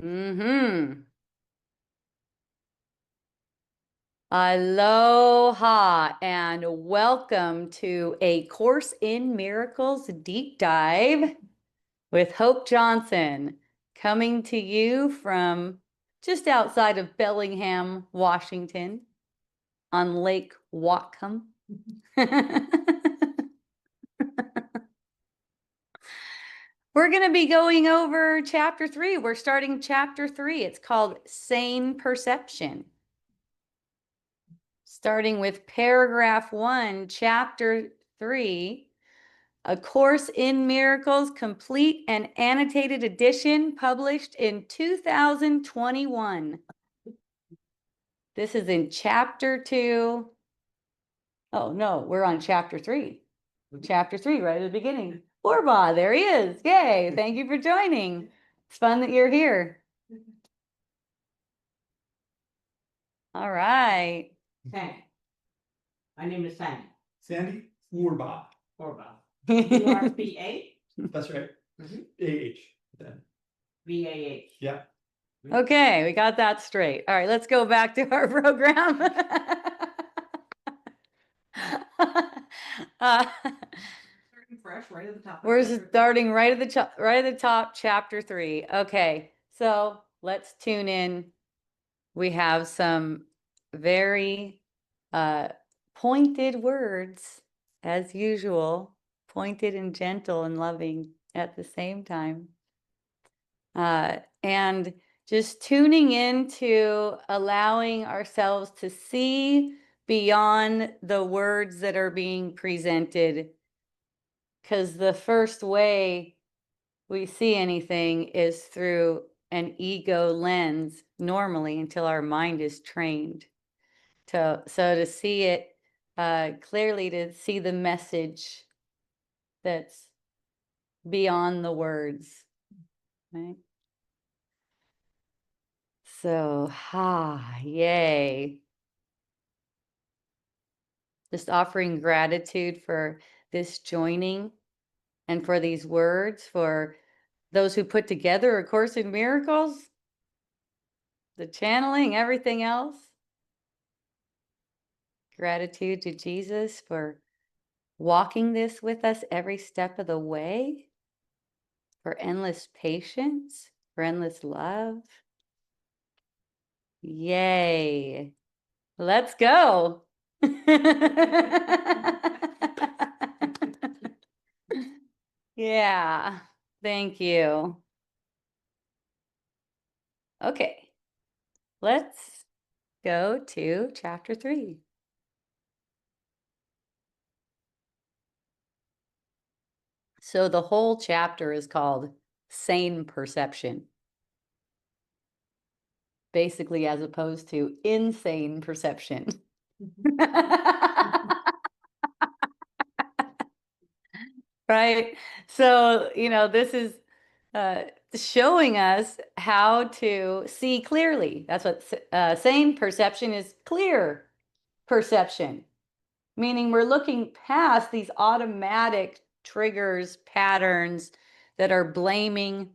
Mm-hmm. Aloha and welcome to A Course in Miracles deep dive with Hope Johnson, coming to you from just outside of Bellingham, Washington, on Lake Whatcom. We're going to be going over chapter 3. We're starting chapter 3. It's called Sane Perception. Starting with paragraph 1, chapter 3, A Course in Miracles, complete and annotated edition, published in 2021. This is in chapter 2. Oh, no, we're on chapter 3. Chapter 3, right at the beginning. Borba, there he is. Yay, thank you for joining. It's fun that you're here. All right. Sane. My name is Sane. Sandy Warba. Orba. You are B-A? That's right. Mhm. AH. Then. B-A-H. Yeah. Okay, we got that straight. All right, let's go back to our program. Starting fresh, right at the top. We're starting right at the top, chapter 3. Okay, so let's tune in. We have some very pointed words, as usual, pointed and gentle and loving at the same time. And just tuning into allowing ourselves to see beyond the words that are being presented. Because the first way we see anything is through an ego lens, normally, until our mind is trained. So to see it clearly, to see the message that's beyond the words, right? So, yay. Just offering gratitude for this joining and for these words, for those who put together A Course in Miracles, the channeling, everything else. Gratitude to Jesus for walking this with us every step of the way, for endless patience, for endless love. Yay. Let's go. Yeah, thank you. Okay, let's go to chapter 3. So the whole chapter is called Sane Perception, basically, as opposed to insane perception. Right? So, this is showing us how to see clearly. That's what sane perception is, clear perception, meaning we're looking past these automatic triggers, patterns that are blaming,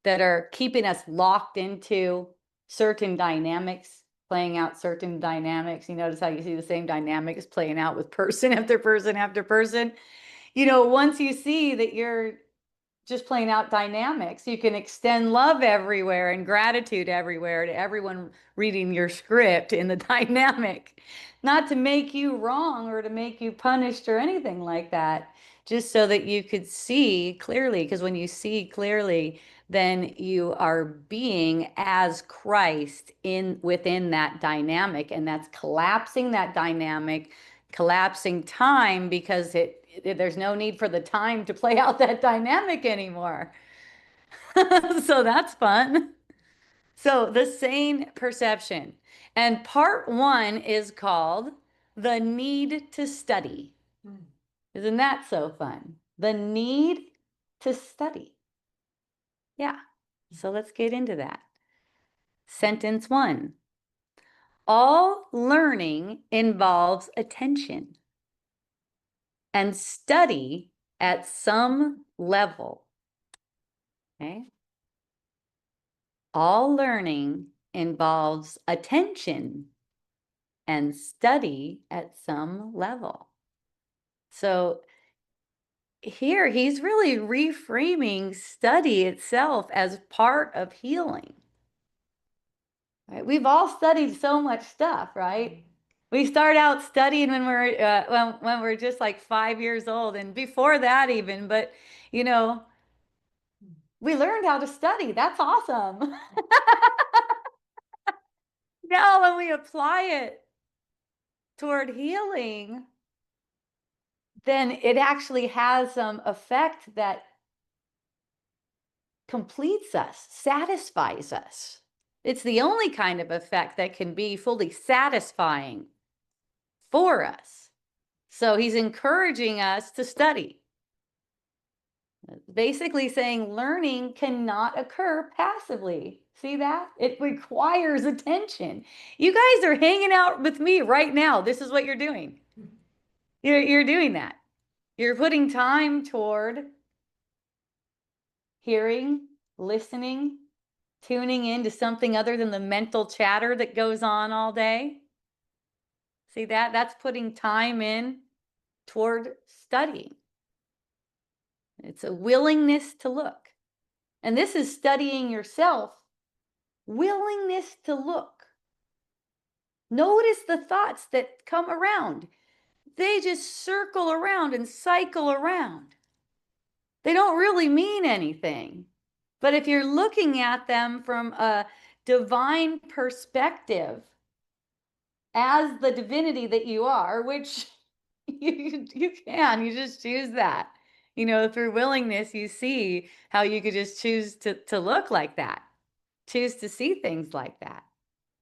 that are keeping us locked into certain dynamics, playing out certain dynamics. You notice how you see the same dynamics playing out with person after person after person. Once you see that you're just playing out dynamics, you can extend love everywhere and gratitude everywhere to everyone reading your script in the dynamic, not to make you wrong or to make you punished or anything like that, just so that you could see clearly. Because when you see clearly, then you are being as Christ within that dynamic, and that's collapsing that dynamic, collapsing time, because there's no need for the time to play out that dynamic anymore. So that's fun. So the sane perception. And part 1 is called The Need to Study. Isn't that so fun? The need to study. Yeah. So let's get into that. Sentence 1. All learning involves attention, and study at some level. Okay. all learning involves attention and study at some level. So here he's really reframing study itself as part of healing. Right? We've all studied so much stuff, right? We start out studying when we're when we're just like 5 years old, and before that even. But you know, we learned how to study. That's awesome. Now, when we apply it toward healing, then it actually has some effect that completes us, satisfies us. It's the only kind of effect that can be fully satisfying for us. So he's encouraging us to study. Basically saying learning cannot occur passively. See that? It requires attention. You guys are hanging out with me right now. This is what you're doing. You're doing that. You're putting time toward hearing, listening, tuning into something other than the mental chatter that goes on all day. See that? That's putting time in toward studying. It's a willingness to look. And this is studying yourself. Willingness to look. Notice the thoughts that come around. They just circle around and cycle around. They don't really mean anything. But if you're looking at them from a divine perspective, as the divinity that you are, which you can, you just choose that. You know, through willingness, you see how you could just choose to look like that, choose to see things like that.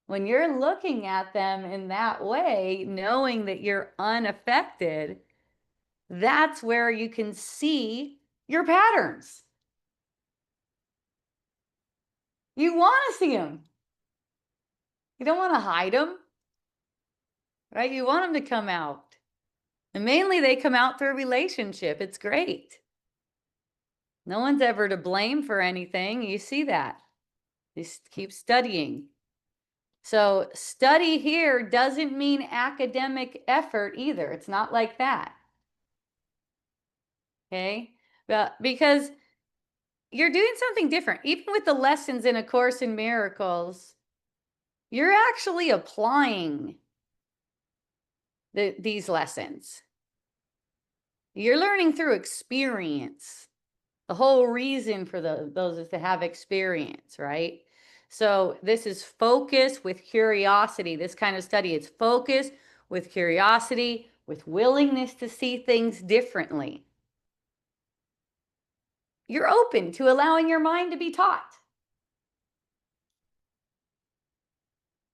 When you're looking at them in that way, knowing that you're unaffected, that's where you can see your patterns. You want to see them. You don't want to hide them, right? You want them to come out. And mainly they come out through relationship. It's great. No one's ever to blame for anything. You see that. Just keep studying. So study here doesn't mean academic effort either. It's not like that. Okay? But because you're doing something different. Even with the lessons in A Course in Miracles, you're actually applying these lessons. You're learning through experience. The whole reason for those is to have experience, right? So this is focus with curiosity. This kind of study, it's focus with curiosity, with willingness to see things differently. You're open to allowing your mind to be taught.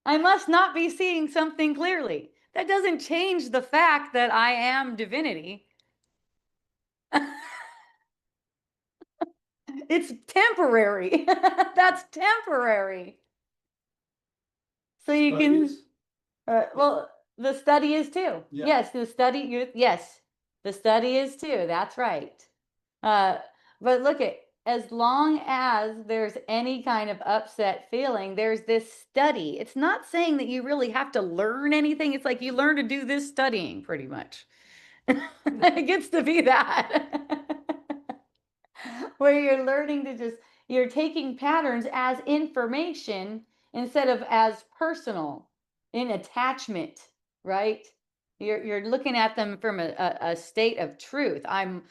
I must not be seeing something clearly. That doesn't change the fact that I am divinity. It's temporary. That's temporary. So you But can, is- well, the study is too. Yeah. Yes, the study, yes, the study is too. That's right. But look at, as long as there's any kind of upset feeling, there's this study. It's not saying that you really have to learn anything. It's like you learn to do this studying pretty much. It gets to be that. Where you're learning to just, you're taking patterns as information instead of as personal in attachment, right? You're looking at them from a state of truth. I'm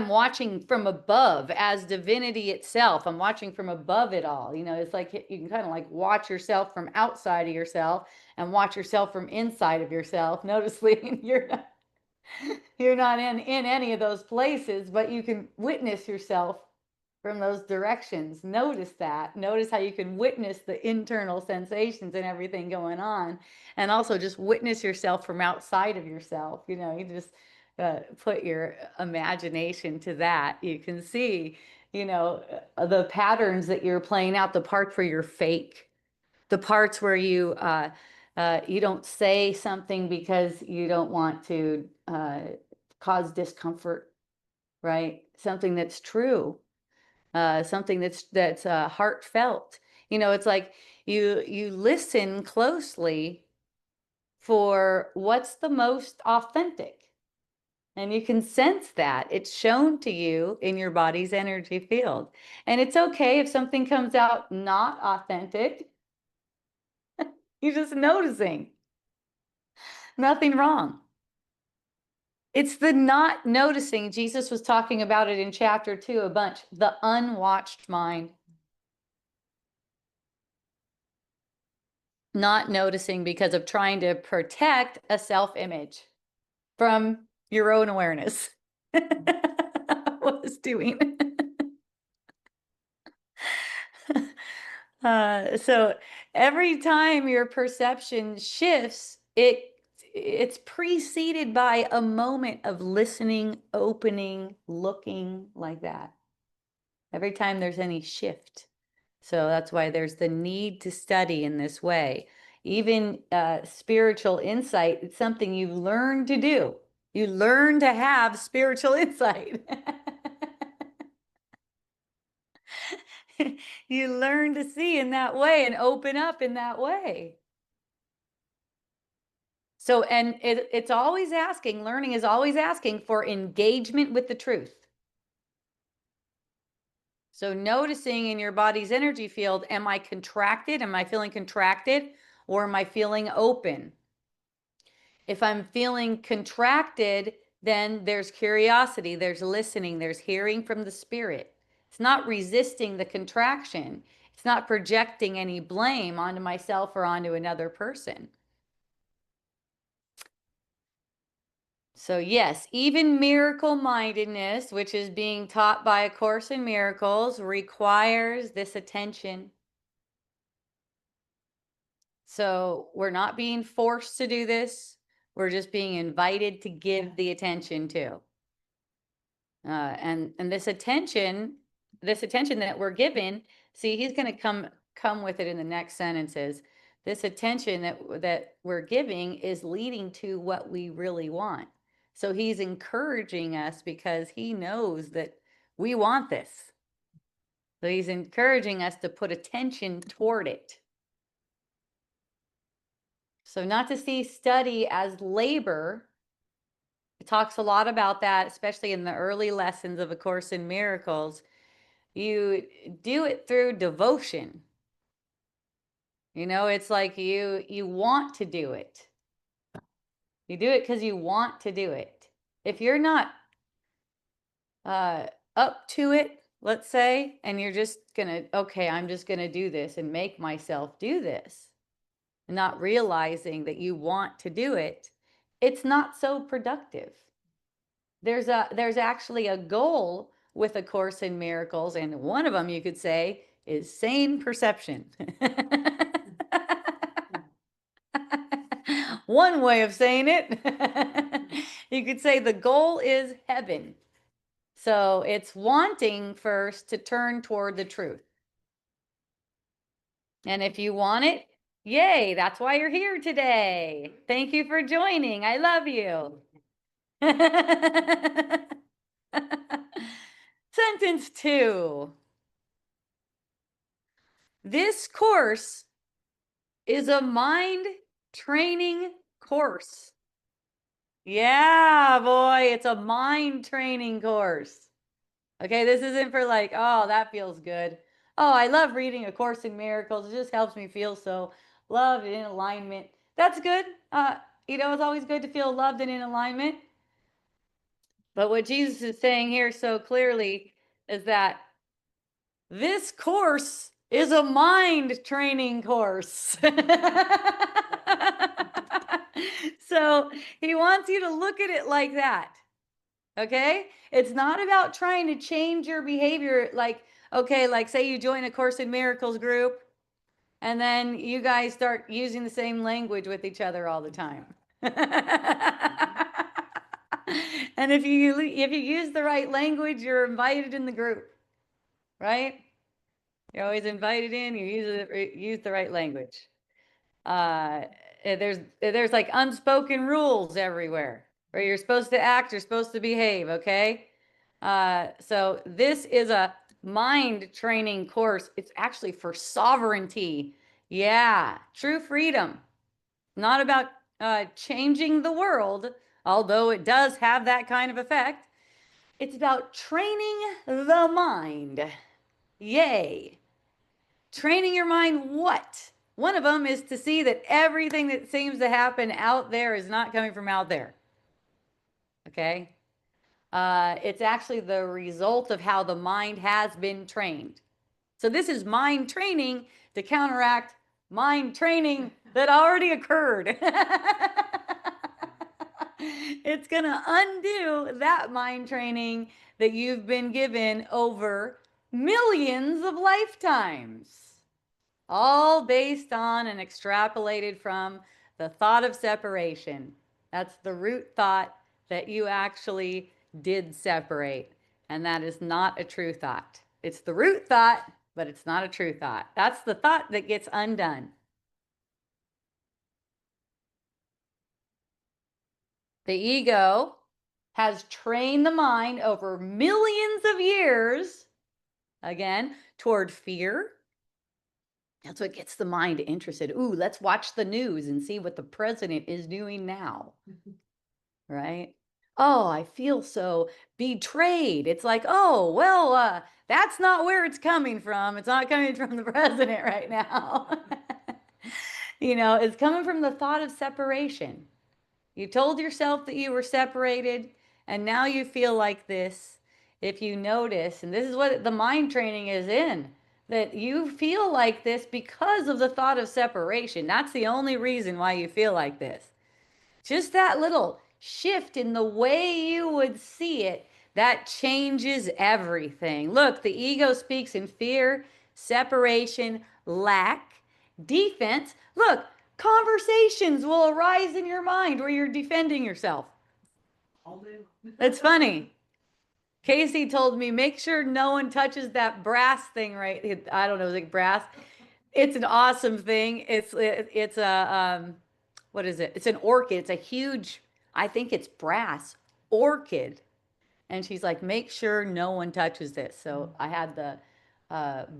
watching from above as divinity itself. I'm watching from above it all. You know, it's like you can kind of like watch yourself from outside of yourself and watch yourself from inside of yourself. Notice, Lee, you're not in any of those places, but you can witness yourself from those directions. Notice that. Notice how you can witness the internal sensations and everything going on, and also just witness yourself from outside of yourself. You know, you just put your imagination to that. You can see, you know, the patterns that you're playing out, the parts where you're fake, the parts where you don't say something because you don't want to cause discomfort, right? Something that's true, something that's heartfelt. It's like you listen closely for what's the most authentic. And you can sense that. It's shown to you in your body's energy field. And it's okay if something comes out not authentic. You're just noticing. Nothing wrong. It's the not noticing. Jesus was talking about it in chapter 2 a bunch. The unwatched mind. Not noticing because of trying to protect a self-image from your own awareness. What it's doing. So every time your perception shifts, it's preceded by a moment of listening, opening, looking like that. Every time there's any shift. So that's why there's the need to study in this way. Even spiritual insight, it's something you learn to do. You learn to have spiritual insight. You learn to see in that way and open up in that way. So, and it's always asking, learning is always asking for engagement with the truth. So noticing in your body's energy field, am I contracted? Am I feeling contracted? Or am I feeling open? If I'm feeling contracted, then there's curiosity, there's listening, there's hearing from the spirit. It's not resisting the contraction. It's not projecting any blame onto myself or onto another person. So yes, even miracle-mindedness, which is being taught by A Course in Miracles, requires this attention. So we're not being forced to do this. We're just being invited to give the attention to. And this attention that we're given, see, he's going to come with it in the next sentences. This attention that we're giving is leading to what we really want. So he's encouraging us because he knows that we want this. So he's encouraging us to put attention toward it. So not to see study as labor. It talks a lot about that, especially in the early lessons of A Course in Miracles. You do it through devotion. It's like you want to do it. You do it because you want to do it. If you're not up to it, let's say, and you're just okay, I'm just gonna do this and make myself do this, not realizing that you want to do it, it's not so productive. There's actually a goal with A Course in Miracles, and one of them you could say is sane perception. One way of saying it. You could say the goal is heaven. So it's wanting first to turn toward the truth. And if you want it, yay, that's why you're here today. Thank you for joining. I love you. Sentence 2. This course is a mind training course. Yeah, boy, it's a mind training course. Okay, this isn't for like, oh, that feels good. Oh, I love reading A Course in Miracles. It just helps me feel so loved and in alignment. That's good. It's always good to feel loved and in alignment. But what Jesus is saying here so clearly is that this course is a mind training course. So he wants you to look at it like that. Okay? It's not about trying to change your behavior. Like, okay, like say you join A Course in Miracles group and then you guys start using the same language with each other all the time. And if you use the right language, you're invited in the group, right? You're always invited in. You use the right language. There's like unspoken rules everywhere where you're supposed to act, you're supposed to behave. Okay, so this is a mind training course. It's actually for sovereignty. Yeah, true freedom. Not about changing the world, although it does have that kind of effect. It's about training the mind. Yay. Training your mind what? One of them is to see that everything that seems to happen out there is not coming from out there. Okay? It's actually the result of how the mind has been trained. So this is mind training to counteract mind training that already occurred. It's going to undo that mind training that you've been given over millions of lifetimes, all based on and extrapolated from the thought of separation. That's the root thought that you actually did separate. And that is not a true thought. It's the root thought, but it's not a true thought. That's the thought that gets undone. The ego has trained the mind over millions of years, again, toward fear. That's what gets the mind interested. Ooh, let's watch the news and see what the president is doing now. Right? Oh, I feel so betrayed. It's like, oh, well, that's not where it's coming from. It's not coming from the president right now. It's coming from the thought of separation. You told yourself that you were separated, and now you feel like this. If you notice, and this is what the mind training is in, that you feel like this because of the thought of separation. That's the only reason why you feel like this. Just that little shift in the way you would see it, that changes everything. Look, the ego speaks in fear, separation, lack, defense. Look, conversations will arise in your mind where you're defending yourself. It's funny. Casey told me, make sure no one touches that brass thing, right? I don't know, is it brass? It's an awesome thing. It's a what is it? It's an orchid. It's a huge, I think it's brass orchid. And she's like, make sure no one touches this. So I had the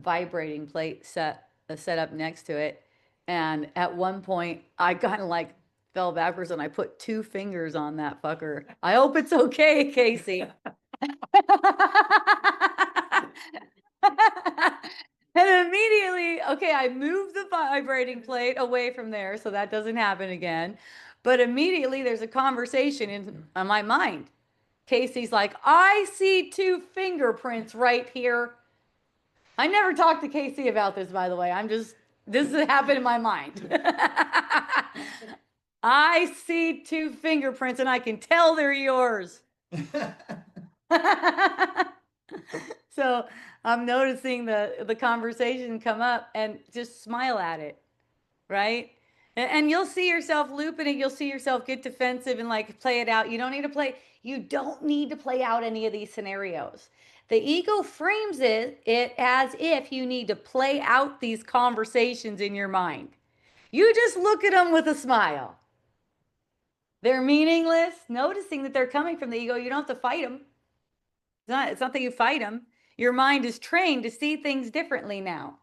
vibrating plate set up next to it. And at one point, I kind of like fell backwards and I put 2 fingers on that fucker. I hope it's okay, Casey. And immediately, okay, I moved the vibrating plate away from there so that doesn't happen again. But immediately there's a conversation in my mind. Casey's like, I see 2 fingerprints right here. I never talked to Casey about this, by the way. This has happened in my mind. I see 2 fingerprints and I can tell they're yours. So I'm noticing the conversation come up and just smile at it, right? And you'll see yourself looping it. You'll see yourself get defensive and like play it out. You don't need to play out any of these scenarios. The ego frames it as if you need to play out these conversations in your mind. You just look at them with a smile. They're meaningless. Noticing that they're coming from the ego, you don't have to fight them. It's not that you fight them. Your mind is trained to see things differently now.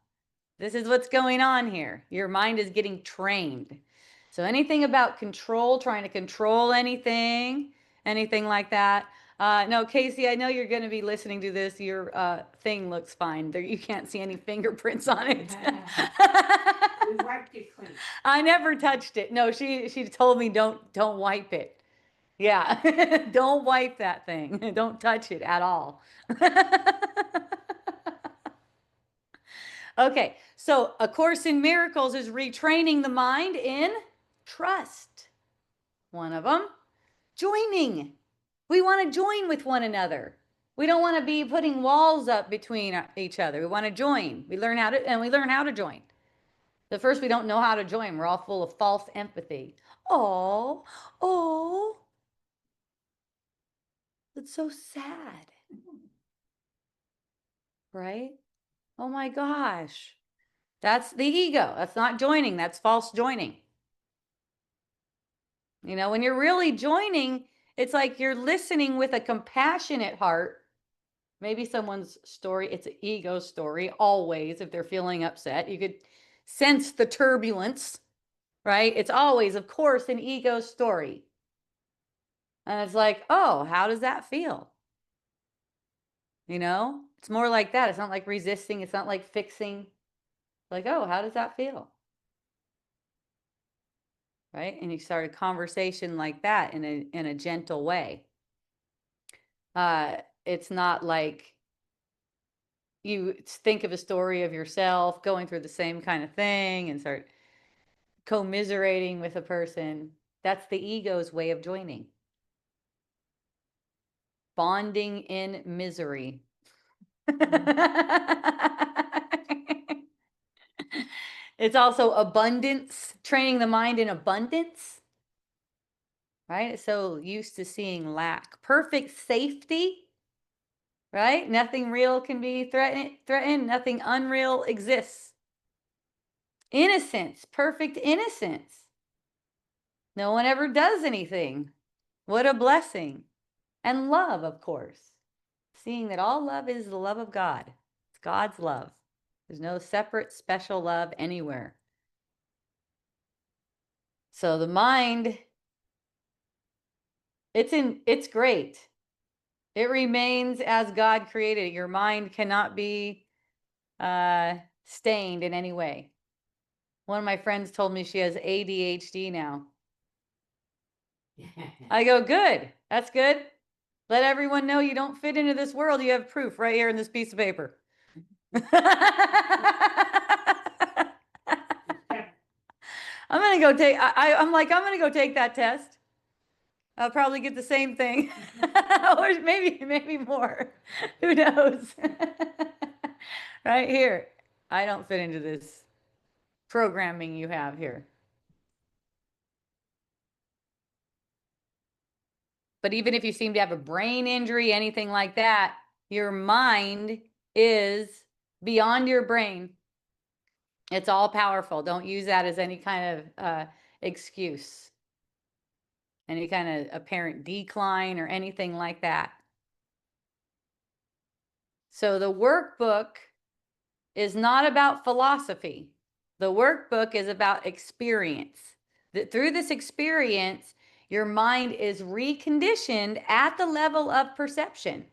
This is what's going on here. Your mind is getting trained. So anything about control, trying to control anything like that. No, Casey, I know you're going to be listening to this. Your thing looks fine. There, you can't see any fingerprints on it. We wiped it clean. I never touched it. No, she told me don't wipe it. Yeah, don't wipe that thing. Don't touch it at all. Okay, so A Course in Miracles is retraining the mind in trust. One of them, joining. We want to join with one another. We don't want to be putting walls up between each other. We want to join. We learn how to join. But first, we don't know how to join. We're all full of false empathy. Oh, it's so sad. Right? Oh my gosh. That's the ego. That's not joining. That's false joining. When you're really joining, it's like you're listening with a compassionate heart Maybe someone's story, it's an ego story, always, if they're feeling upset. You could sense the turbulence, right? It's always, of course, an ego story. And it's like, oh, how does that feel? You know, it's more like that. It's not like resisting, it's not like fixing. Like, oh, how does that feel? Right? And you start a conversation like that in a gentle way. It's not like you think of a story of yourself going through the same kind of thing and start commiserating with a person. That's the ego's way of joining. Bonding in misery. It's also abundance, training the mind in abundance, right? It's so used to seeing lack. Perfect safety, right? Nothing real can be threatened. Nothing unreal exists. Innocence, perfect innocence. No one ever does anything. What a blessing. And love, of course. Seeing that all love is the love of God. It's God's love. There's no separate special love anywhere. So the mind, it's great. It remains as God created it. Your mind cannot be stained in any way. One of my friends told me she has ADHD now. I go, good. That's good. Let everyone know you don't fit into this world. You have proof right here in this piece of paper. I'm gonna go take. I'm like, I'm gonna go take that test. I'll probably get the same thing, or maybe more. Who knows? Right here, I don't fit into this programming you have here. But even if you seem to have a brain injury, anything like that, your mind is beyond your brain. It's all powerful. Don't use that as any kind of excuse, any kind of apparent decline or anything like that. So the workbook is not about philosophy. The workbook is about experience. That through this experience, your mind is reconditioned at the level of perception.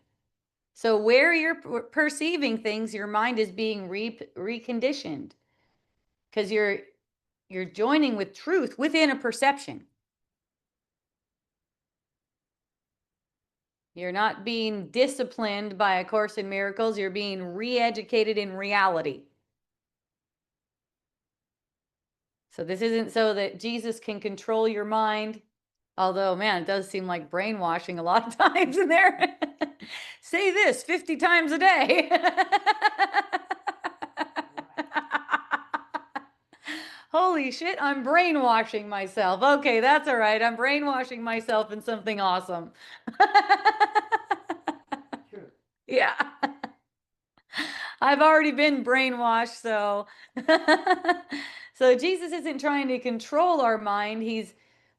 So where you're perceiving things, your mind is being reconditioned because you're joining with truth within a perception. You're not being disciplined by A Course in Miracles. You're being re-educated in reality. So this isn't so that Jesus can control your mind. Although, man, it does seem like brainwashing a lot of times in there. Say this 50 times a day. Holy shit, I'm brainwashing myself. Okay, that's all right. I'm brainwashing myself in something awesome. True. Yeah. I've already been brainwashed, so so Jesus isn't trying to control our mind. He's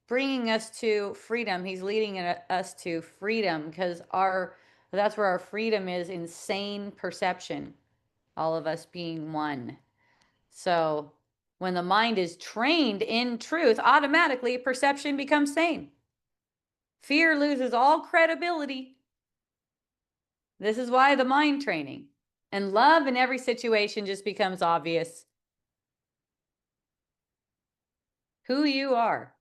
bringing us to freedom. He's leading us to freedom because that's where our freedom is, in sane perception. All of us being one. So when the mind is trained in truth, automatically perception becomes sane. Fear loses all credibility. This is why the mind training. And love in every situation just becomes obvious. Who you are.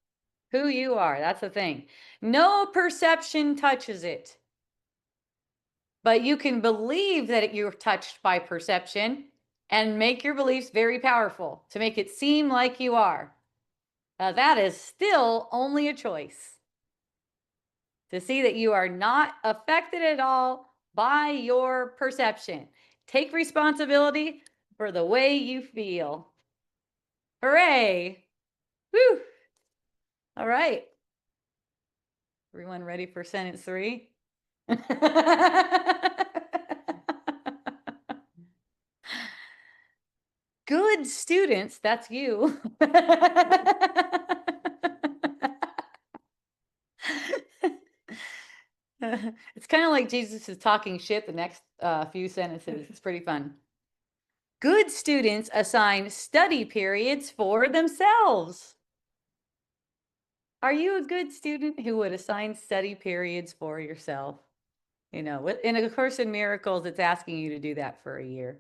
Who you are. That's the thing. No perception touches it. But you can believe that you're touched by perception and make your beliefs very powerful to make it seem like you are. That is still only a choice. To see that you are not affected at all by your perception. Take responsibility for the way you feel. Hooray! Woo! All right. Everyone ready for sentence 3? Good students, that's you. It's kind of like Jesus is talking shit the next few sentences. It's pretty fun. Good students assign study periods for themselves. Are you a good student who would assign study periods for yourself? You know, in A Course in Miracles, it's asking you to do that for a year.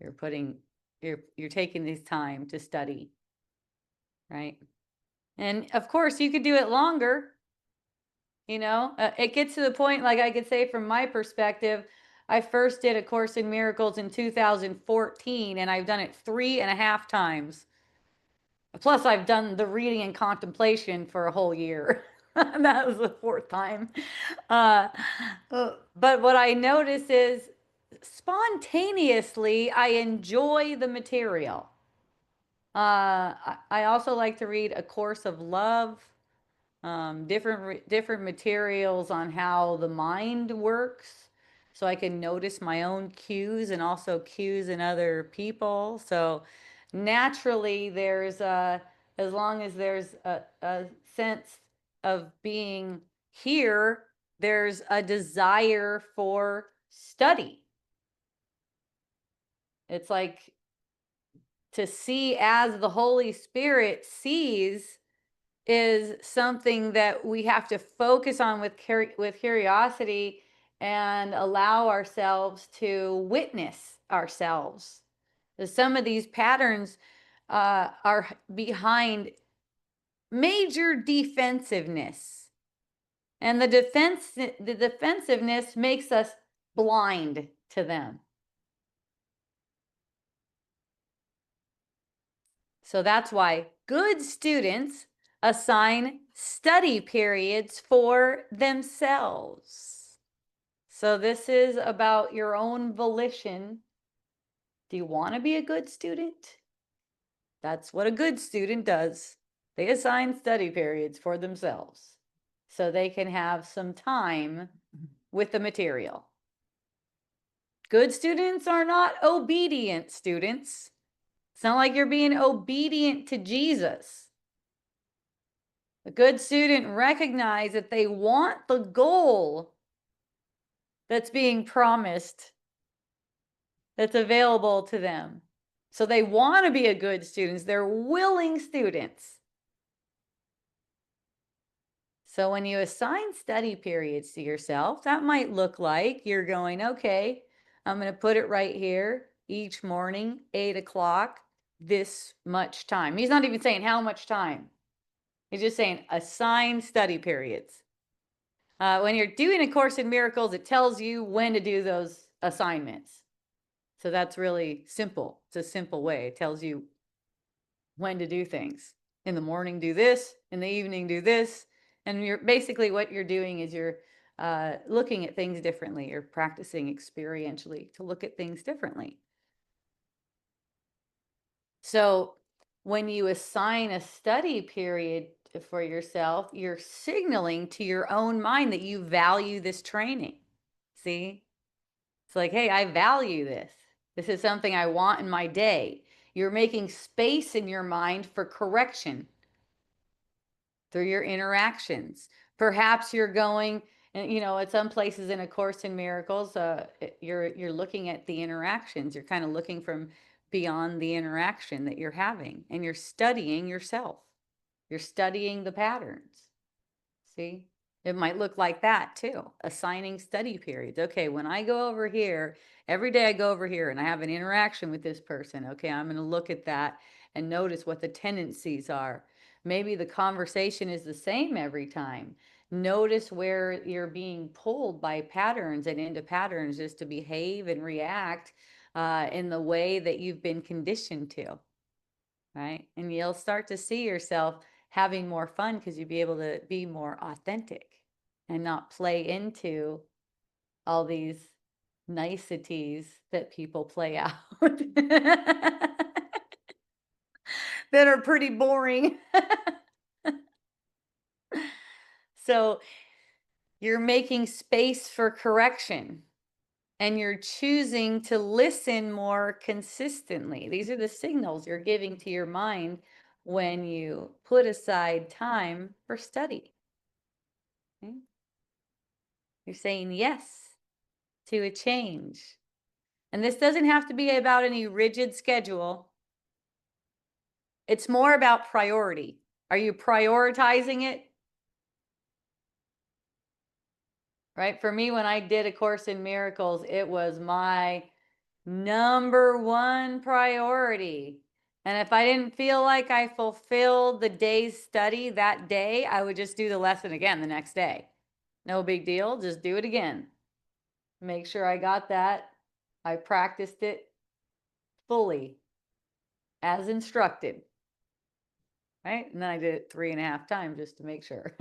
You're putting, you're taking this time to study, right? And of course, you could do it longer. You know, it gets to the point, like I could say from my perspective, I first did A Course in Miracles in 2014, and I've done it 3.5 times. Plus, I've done the reading and contemplation for a whole year. That was the 4th time. Uh, but what I notice is spontaneously, I enjoy the material. I also like to read A Course of Love, different materials on how the mind works, so I can notice my own cues and also cues in other people. So naturally, there's as long as there's a sense of being here, there's a desire for study. It's like to see as the Holy Spirit sees is something that we have to focus on with curiosity and allow ourselves to witness ourselves. Some of these patterns are behind major defensiveness, and the defensiveness makes us blind to them. So that's why good students assign study periods for themselves. So this is about your own volition. Do you want to be a good student? That's what a good student does. They assign study periods for themselves so they can have some time with the material. Good students are not obedient students. It's not like you're being obedient to Jesus. A good student recognizes that they want the goal that's being promised, that's available to them. So they want to be a good student. They're willing students. So when you assign study periods to yourself, that might look like you're going, okay, I'm going to put it right here each morning, 8 o'clock, this much time. He's not even saying how much time. He's just saying assign study periods. When you're doing A Course in Miracles, it tells you when to do those assignments. So that's really simple. It's a simple way. It tells you when to do things. In the morning, do this. In the evening, do this. And you're basically what you're doing is you're looking at things differently. You're practicing experientially to look at things differently. So when you assign a study period for yourself, you're signaling to your own mind that you value this training. See? It's like, hey, I value this. This is something I want in my day. You're making space in your mind for correction through your interactions. Perhaps you're going, and you know, at some places in A Course in Miracles, you're looking at the interactions. You're kind of looking from beyond the interaction that you're having, and you're studying yourself. You're studying the patterns. See? It might look like that too, assigning study periods. Okay, when I go over here, every day I go over here and I have an interaction with this person. Okay, I'm going to look at that and notice what the tendencies are. Maybe the conversation is the same every time. Notice where you're being pulled by patterns and into patterns just to behave and react in the way that you've been conditioned to, right? And you'll start to see yourself having more fun because you'll be able to be more authentic and not play into all these niceties that people play out that are pretty boring. So you're making space for correction and you're choosing to listen more consistently. These are the signals you're giving to your mind when you put aside time for study. Okay? You're saying yes to a change. And this doesn't have to be about any rigid schedule. It's more about priority. Are you prioritizing it? Right? For me, when I did A Course in Miracles, it was my number one priority. And if I didn't feel like I fulfilled the day's study that day, I would just do the lesson again the next day. No big deal, just do it again. Make sure I got that. I practiced it fully as instructed. Right? And then I did it 3.5 times just to make sure.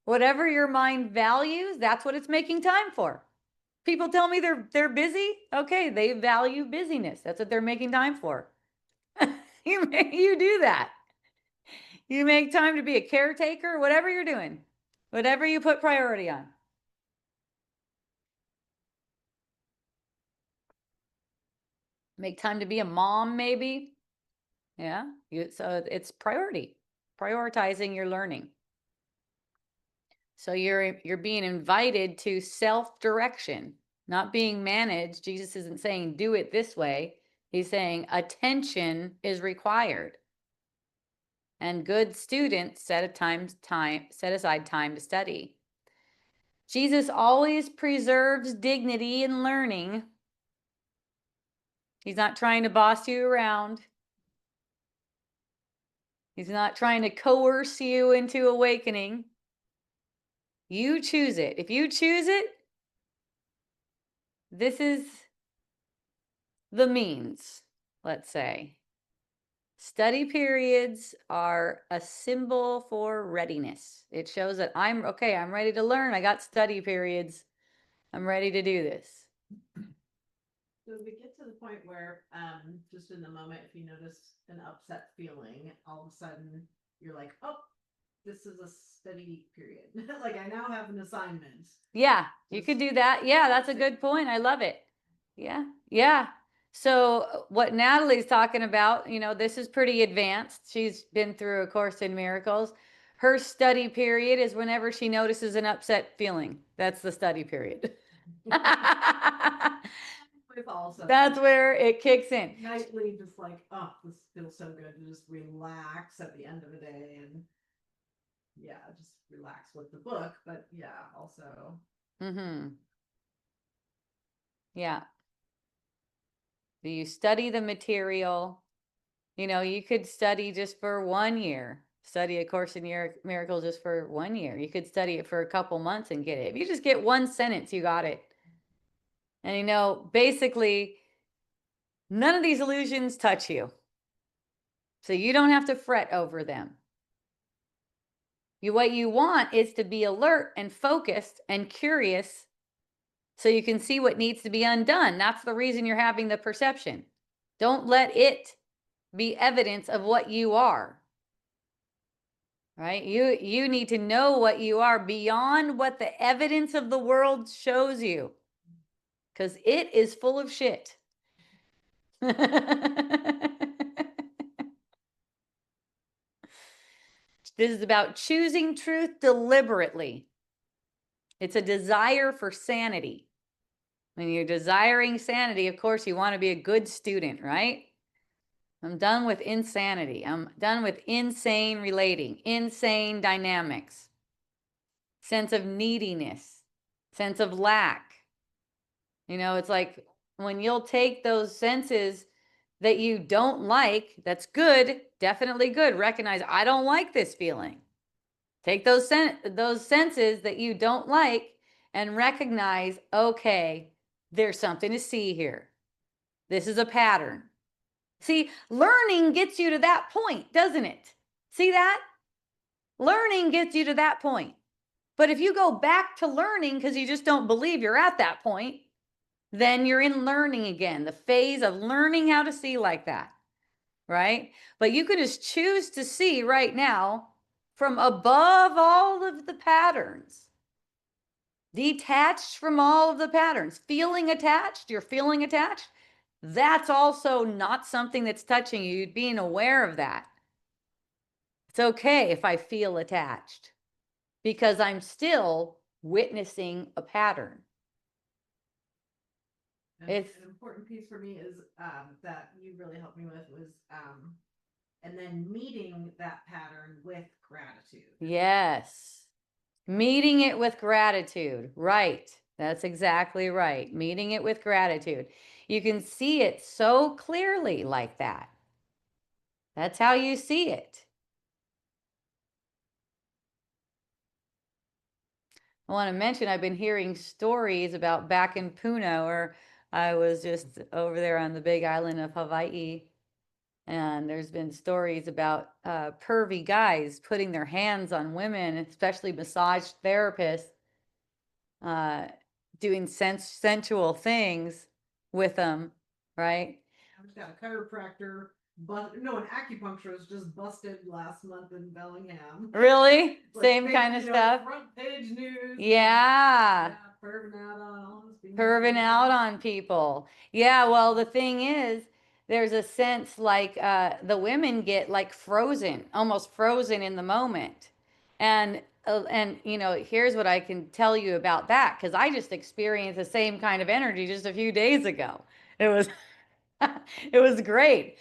Whatever your mind values, that's what it's making time for. People tell me they're busy. Okay, they value busyness. That's what they're making time for. You do that. You make time to be a caretaker, whatever you're doing, whatever you put priority on. Make time to be a mom, maybe. Yeah. So it's priority, prioritizing your learning. So you're being invited to self-direction, not being managed. Jesus isn't saying do it this way. He's saying attention is required. And good students set aside time to study. Jesus always preserves dignity in learning. He's not trying to boss you around. He's not trying to coerce you into awakening. You choose it. If you choose it, this is the means, let's say. Study periods are a symbol for readiness. It shows that I'm ready to learn. I got study periods. I'm ready to do this. So we get to the point where, just in the moment, if you notice an upset feeling, all of a sudden you're like, oh, this is a study period. Like I now have an assignment. Yeah, you could do that. Yeah, that's a good point. I love it. Yeah, yeah. So what Natalie's talking about, this is pretty advanced. She's been through A Course in Miracles. Her study period is whenever she notices an upset feeling. That's the study period. With also That's where it kicks in. nightly, just like, oh, this feels so good to just relax at the end of the day and just relax with the book. But yeah, also. Mm-hmm. Yeah. Do you study the material? You could study just for 1 year, study A Course in Miracles just for 1 year. You could study it for a couple months and get it. If you just get one sentence, you got it. And basically, none of these illusions touch you. So you don't have to fret over them. What you want is to be alert and focused and curious so you can see what needs to be undone. That's the reason you're having the perception. Don't let it be evidence of what you are. Right? You need to know what you are beyond what the evidence of the world shows you. Because it is full of shit. This is about choosing truth deliberately. It's a desire for sanity. When you're desiring sanity, of course, you want to be a good student, right? I'm done with insanity. I'm done with insane relating, insane dynamics, sense of neediness, sense of lack. It's like when you'll take those senses that you don't like, that's good, definitely good. Recognize, I don't like this feeling. Take those senses that you don't like and recognize, okay, there's something to see here. This is a pattern. See, learning gets you to that point, doesn't it? See that? Learning gets you to that point. But if you go back to learning because you just don't believe you're at that point, then you're in learning again, the phase of learning how to see like that, right? But you can just choose to see right now from above all of the patterns, detached from all of the patterns, feeling attached, you're feeling attached. That's also not something that's touching you, being aware of that. It's okay if I feel attached because I'm still witnessing a pattern. And It's an important piece for me is that you really helped me with was and then meeting that pattern with gratitude. yes. Meeting it with gratitude. Right. That's exactly right. Meeting it with gratitude. You can see it so clearly like that. That's how you see it. I want to mention I've been hearing stories about back in Puno, or I was just over there on the big island of Hawaii. And there's been stories about pervy guys putting their hands on women, especially massage therapists, uh, doing sensual things with them, right? I just got a chiropractor, but no, an acupuncturist just busted last month in Bellingham. Really? Like Same big, kind of you know, stuff? front page news. Yeah. Perving out on all this Perving behavior. out on people. Yeah, well, the thing is, there's a sense like the women get like frozen, almost frozen in the moment. And you know, here's what I can tell you about that because I just experienced the same kind of energy just a few days ago. It was it was great.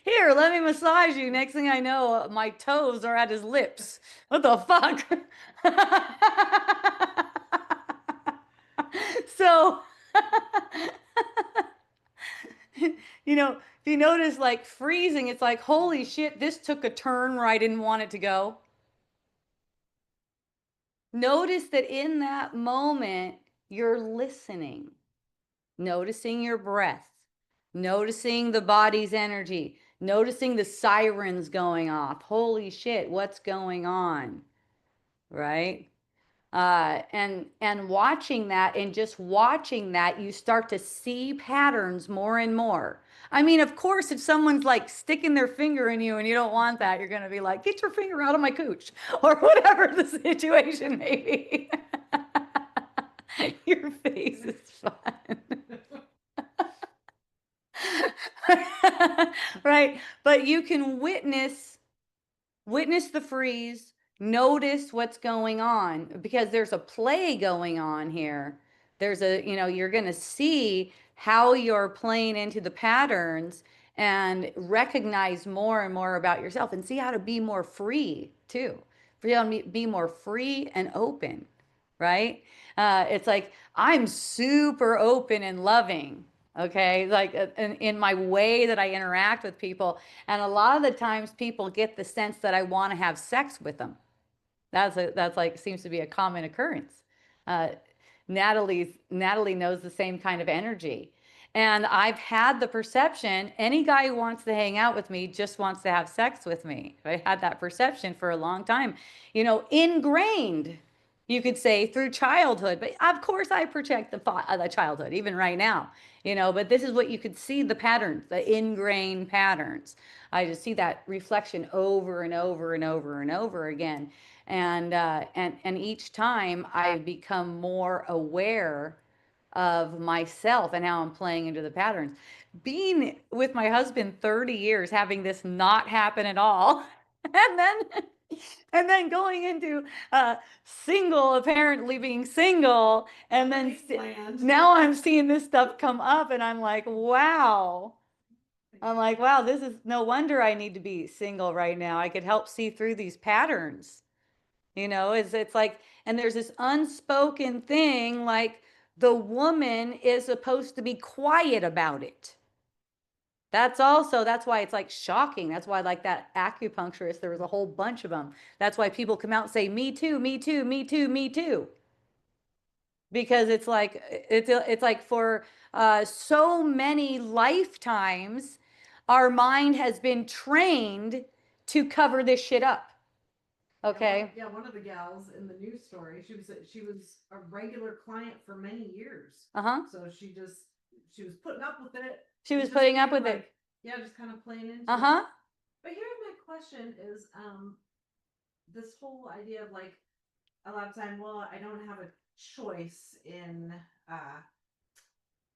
Here, let me massage you. Next thing I know, my toes are at his lips. What the fuck? So, you know, if you notice like freezing, it's like, holy shit, this took a turn where I didn't want it to go. Notice that in that moment, you're listening, noticing your breath, noticing the body's energy, noticing the sirens going off. Holy shit, what's going on? Right? And watching that and just watching that, you start to see patterns more and more. I mean, of course, if someone's like sticking their finger in you and you don't want that, you're going to be like, get your finger out of my cooch, or whatever the situation may be. Your face is fun. Right? But you can witness the freeze, notice what's going on because there's a play going on here. There's a, you know, you're going to see how you're playing into the patterns and recognize more and more about yourself and see how to be more free too. For you to be more free and open, right? It's like I'm super open and loving, okay? Like in my way that I interact with people. And a lot of the times people get the sense that I want to have sex with them. That's like seems to be a common occurrence. Uh, Natalie knows the same kind of energy. And I've had the perception any guy who wants to hang out with me just wants to have sex with me. I had that perception for a long time, you know, ingrained, you could say, through childhood. But of course, I project the childhood, even right now, you know. But this is what you could see the patterns, the ingrained patterns. I just see that reflection over and over and over and over again. And each time I become more aware of myself and how I'm playing into the patterns. Being with my husband 30 years, having this not happen at all, and then and then going into single, apparently being single, and then now I'm seeing this stuff come up, and I'm like, wow. I'm like, wow, this is no wonder I need to be single right now. I could help see through these patterns. You know, it's like, and there's this unspoken thing like the woman is supposed to be quiet about it. That's why it's like shocking. That's why, like that acupuncturist, there was a whole bunch of them. That's why people come out and say, me too, me too, me too, me too. Because it's like for so many lifetimes, our mind has been trained to cover this shit up. Okay. Yeah, one of the gals in the news story, she was a regular client for many years. Uh-huh. So she was putting up with it. She was putting up with it. Yeah, just kind of playing into Uh-huh. it. But here's my question is this whole idea of like a lot of time, well, I don't have a choice in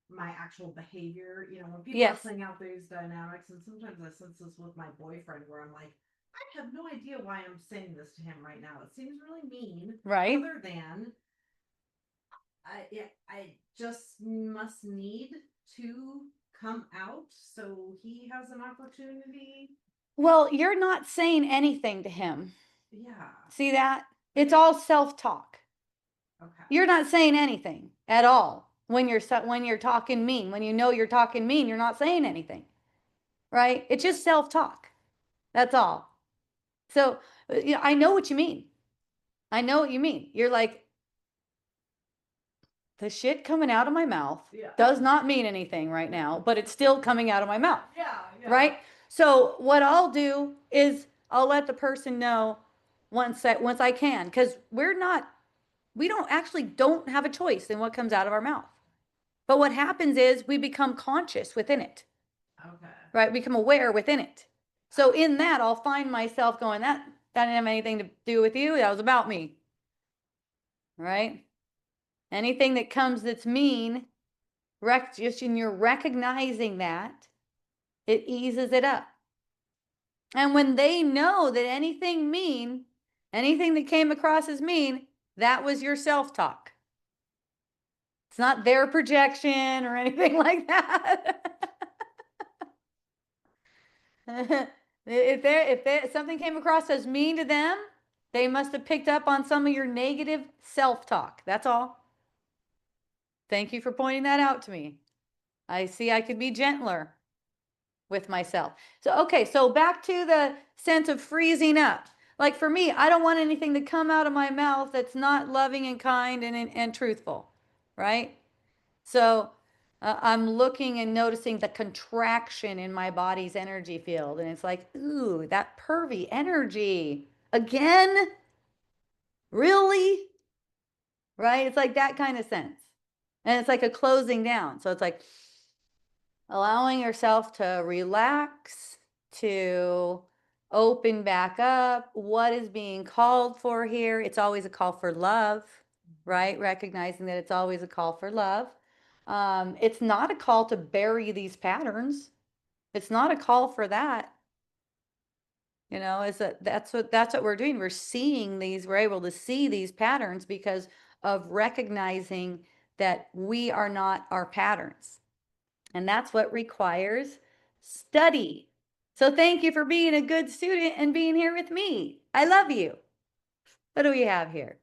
my actual behavior. You know, when people Yes. are playing out these dynamics, and sometimes I sense this with my boyfriend where I'm like, I have no idea why I'm saying this to him right now. It seems really mean. Right. Other than I just must need to come out so he has an opportunity. Well, you're not saying anything to him. Yeah. See that? It's all self-talk. Okay. You're not saying anything at all when you're talking mean. When you know you're talking mean, you're not saying anything. Right? It's just self-talk. That's all. So, I know what you mean. I know what you mean. You're like, the shit coming out of my mouth Yeah. does not mean anything right now, but it's still coming out of my mouth. Yeah. Right? So what I'll do is I'll let the person know once I can, because we don't have a choice in what comes out of our mouth. But what happens is we become conscious within it. Okay. Right? We become aware within it. So in that, I'll find myself going, that didn't have anything to do with you. That was about me. Right? Anything that comes that's mean, just in you're recognizing that, it eases it up. And when they know that anything that came across as mean, that was your self-talk. It's not their projection or anything like that. If something came across as mean to them, they must have picked up on some of your negative self-talk. That's all. Thank you for pointing that out to me. I see I could be gentler with myself. So, okay, so back to the sense of freezing up. Like for me, I don't want anything to come out of my mouth that's not loving and kind and truthful, right? So I'm looking and noticing the contraction in my body's energy field. And it's like, ooh, that pervy energy. Again? Really? Right? It's like that kind of sense. And it's like a closing down. So it's like allowing yourself to relax, to open back up. What is being called for here? It's always a call for love, right? Recognizing that it's always a call for love. It's not a call to bury these patterns. It's not a call for that. Is that's what we're doing. We're able to see these patterns because of recognizing that we are not our patterns. And that's what requires study. So thank you for being a good student and being here with me. I love you. What do we have here?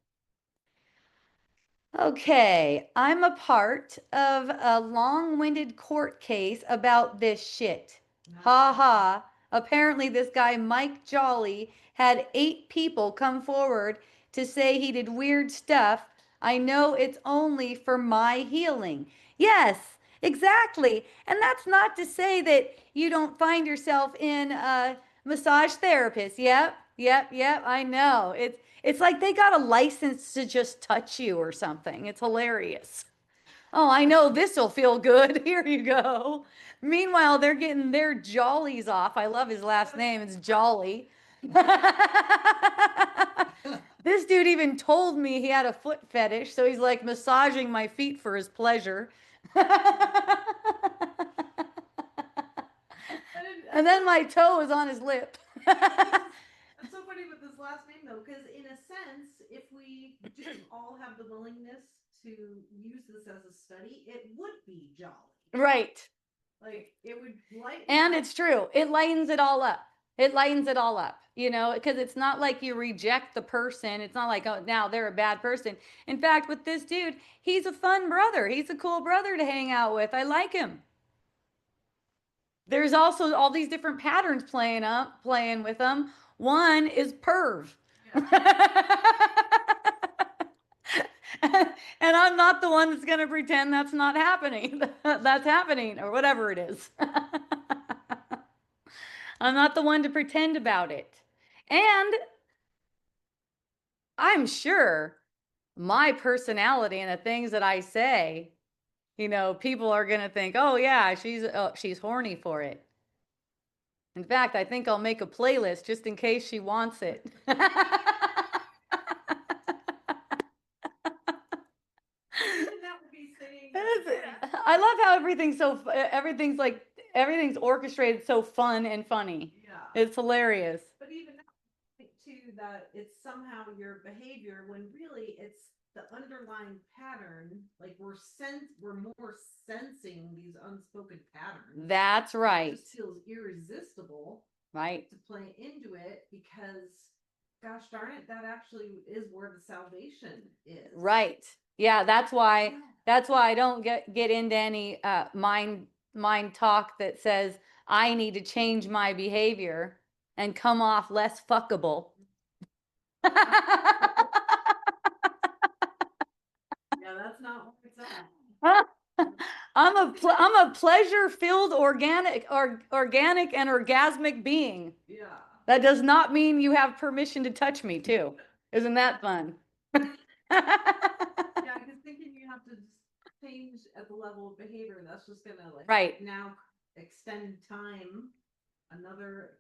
Okay, I'm a part of a long-winded court case about this shit. Ha ha. Apparently, this guy, Mike Jolly, had 8 people come forward to say he did weird stuff. I know it's only for my healing. Yes, exactly. And that's not to say that you don't find yourself in a massage therapist. Yep, I know. It's like they got a license to just touch you or something. It's hilarious. Oh, I know this will feel good. Here you go. Meanwhile, they're getting their jollies off. I love his last name. It's Jolly. This dude even told me he had a foot fetish, so he's like massaging my feet for his pleasure. And then my toe is on his lip. It's so funny with this last name though, because in a sense, if we do all have the willingness to use this as a study, it would be jolly. Right. Like it would lighten. And it's true. It lightens it all up. It lightens it all up, because it's not like you reject the person. It's not like, oh, now they're a bad person. In fact, with this dude, he's a fun brother. He's a cool brother to hang out with. I like him. There's also all these different patterns playing with them. One is perv. Yeah. And I'm not the one that's going to pretend that's not happening. That's happening, or whatever it is. I'm not the one to pretend about it. And I'm sure my personality and the things that I say, people are going to think, oh, yeah, she's horny for it. In fact, I think I'll make a playlist just in case she wants it. That would be saying I love how everything's like everything's orchestrated so fun and funny. Yeah. It's hilarious. But even now, I think too that it's somehow your behavior when really it's the underlying pattern. Like we're more sensing these unspoken patterns. That's It right. just feels irresistible Right. to play into it because, gosh darn it, that actually is where the salvation is. Right. Yeah, that's why I don't get into any mind talk that says I need to change my behavior and come off less fuckable. Yeah, that's not what it's at. I'm a pleasure-filled organic and orgasmic being. Yeah. That does not mean you have permission to touch me too. Isn't that fun? Yeah, because thinking you have to just change at the level of behavior, that's just gonna like Right. now extend time, another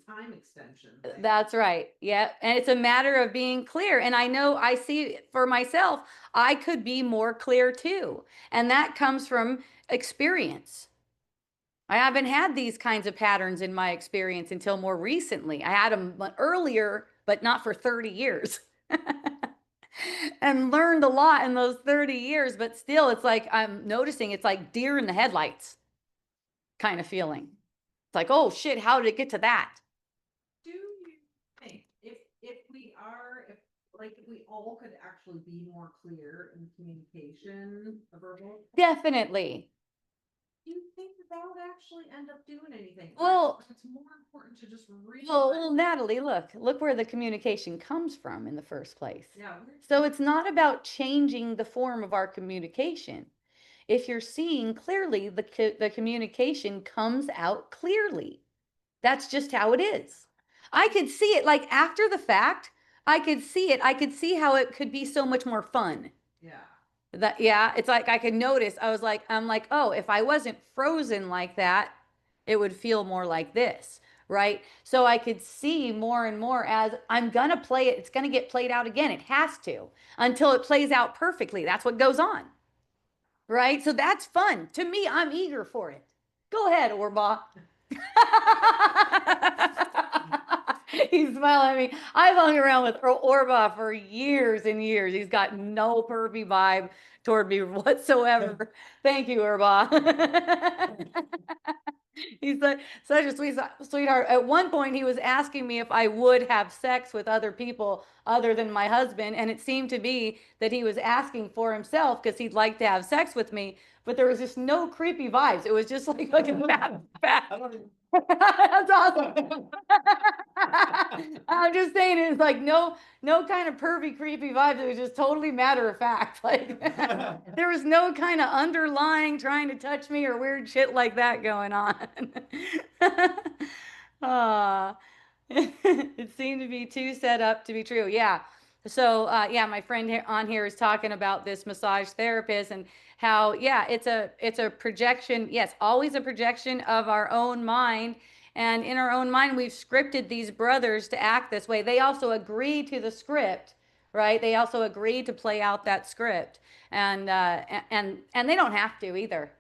time extension thing. That's right. Yeah. And it's a matter of being clear. And I know I see for myself, I could be more clear too. And that comes from experience. I haven't had these kinds of patterns in my experience until more recently. I had them earlier, but not for 30 years. And learned a lot in those 30 years, but still, it's like I'm noticing it's like deer in the headlights kind of feeling. It's like, oh shit, how did it get to that? Do you think if we are if we all could actually be more clear in communication, verbal, Definitely. do you think that would actually end up doing anything? Well, it's more important to just realize. well, Natalie, look where the communication comes from in the first place. Yeah. So it's not about changing the form of our communication. If you're seeing clearly, the communication comes out clearly. That's just how it is. I could see it like after the fact. I could see it. I could see how it could be so much more fun. Yeah. That, yeah, it's like I could notice. I'm like, oh, if I wasn't frozen like that, it would feel more like this, right? So I could see more and more as I'm gonna play it. It's gonna get played out again. It has to until it plays out perfectly. That's what goes on, right? So that's fun to me. I'm eager for it. Go ahead, Orba. He's smiling at me. I've hung around with Orba for years and years. He's got no pervy vibe toward me whatsoever. Thank you, Orba. He's such a sweetheart. At one point, he was asking me if I would have sex with other people other than my husband, and it seemed to be that he was asking for himself because he'd like to have sex with me, but there was just no creepy vibes. It was just like fucking matter of fact. That's awesome. I'm just saying it's like no kind of pervy, creepy vibes. It was just totally matter of fact. Like there was no kind of underlying trying to touch me or weird shit like that going on. It seemed to be too set up to be true. Yeah. So yeah, my friend on here is talking about this massage therapist and how yeah, it's a projection. Yes, always a projection of our own mind. And in our own mind, we've scripted these brothers to act this way. They also agree to the script, right? They also agree to play out that script, and they don't have to either,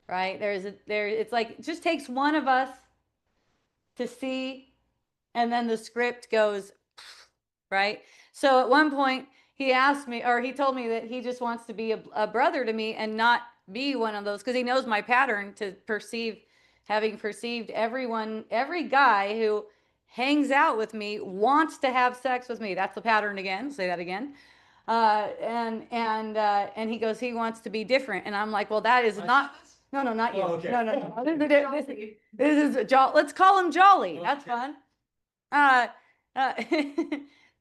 right? It's like it just takes one of us to see, and then the script goes, right? So at one point, he asked me, or he told me that he just wants to be a brother to me and not be one of those because he knows my pattern to perceive, having perceived every guy who hangs out with me wants to have sex with me. That's the pattern again. Say that again. And he goes, he wants to be different, and I'm like, well, that is not. No, no, not you. Oh, okay. No. This is Jolly. Let's call him Jolly. That's Okay. fun.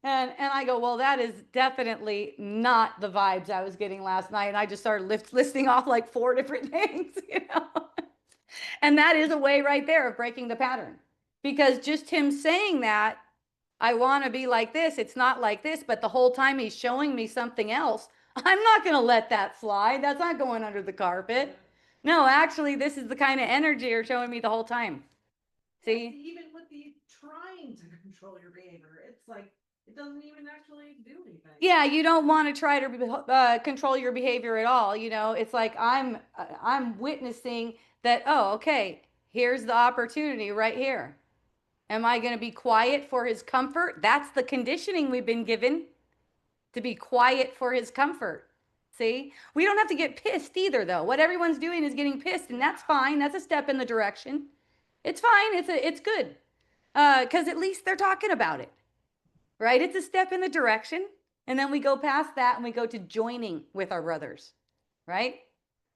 And I go, well, that is definitely not the vibes I was getting last night. And I just started listing off like 4 different things, you know. And that is a way right there of breaking the pattern. Because just him saying that, I want to be like this, it's not like this, but the whole time he's showing me something else, I'm not going to let that slide. That's not going under the carpet. No, actually, this is the kind of energy you're showing me the whole time. See? Even with the trying to control your behavior, it's like It doesn't even actually do anything. Yeah, you don't want to try to control your behavior at all. You know, it's like I'm witnessing that, oh, okay, here's the opportunity right here. Am I going to be quiet for his comfort? That's the conditioning we've been given, to be quiet for his comfort. See, we don't have to get pissed either, though. What everyone's doing is getting pissed, and that's fine. That's a step in the direction. It's fine. It's good. Because at least they're talking about it, right? It's a step in the direction. And then we go past that and we go to joining with our brothers, right?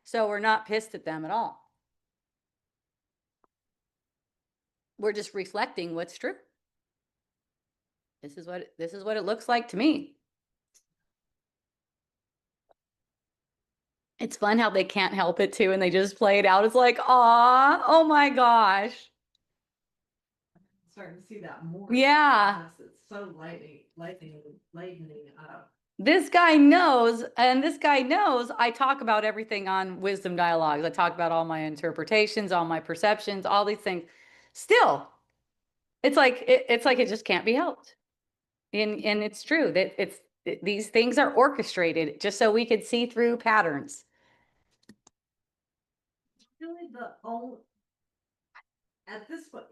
So we're not pissed at them at all. We're just reflecting what's true. This is what it looks like to me. It's fun how they can't help it too, and they just play it out. It's like, aw, oh my gosh. Starting to see that more. Yeah. Because it's so lightening up. This guy knows, and this guy knows I talk about everything on Wisdom Dialogues. I talk about all my interpretations, all my perceptions, all these things. Still, it's like it just can't be helped. And it's true that these things are orchestrated just so we could see through patterns. Really the only, at this point,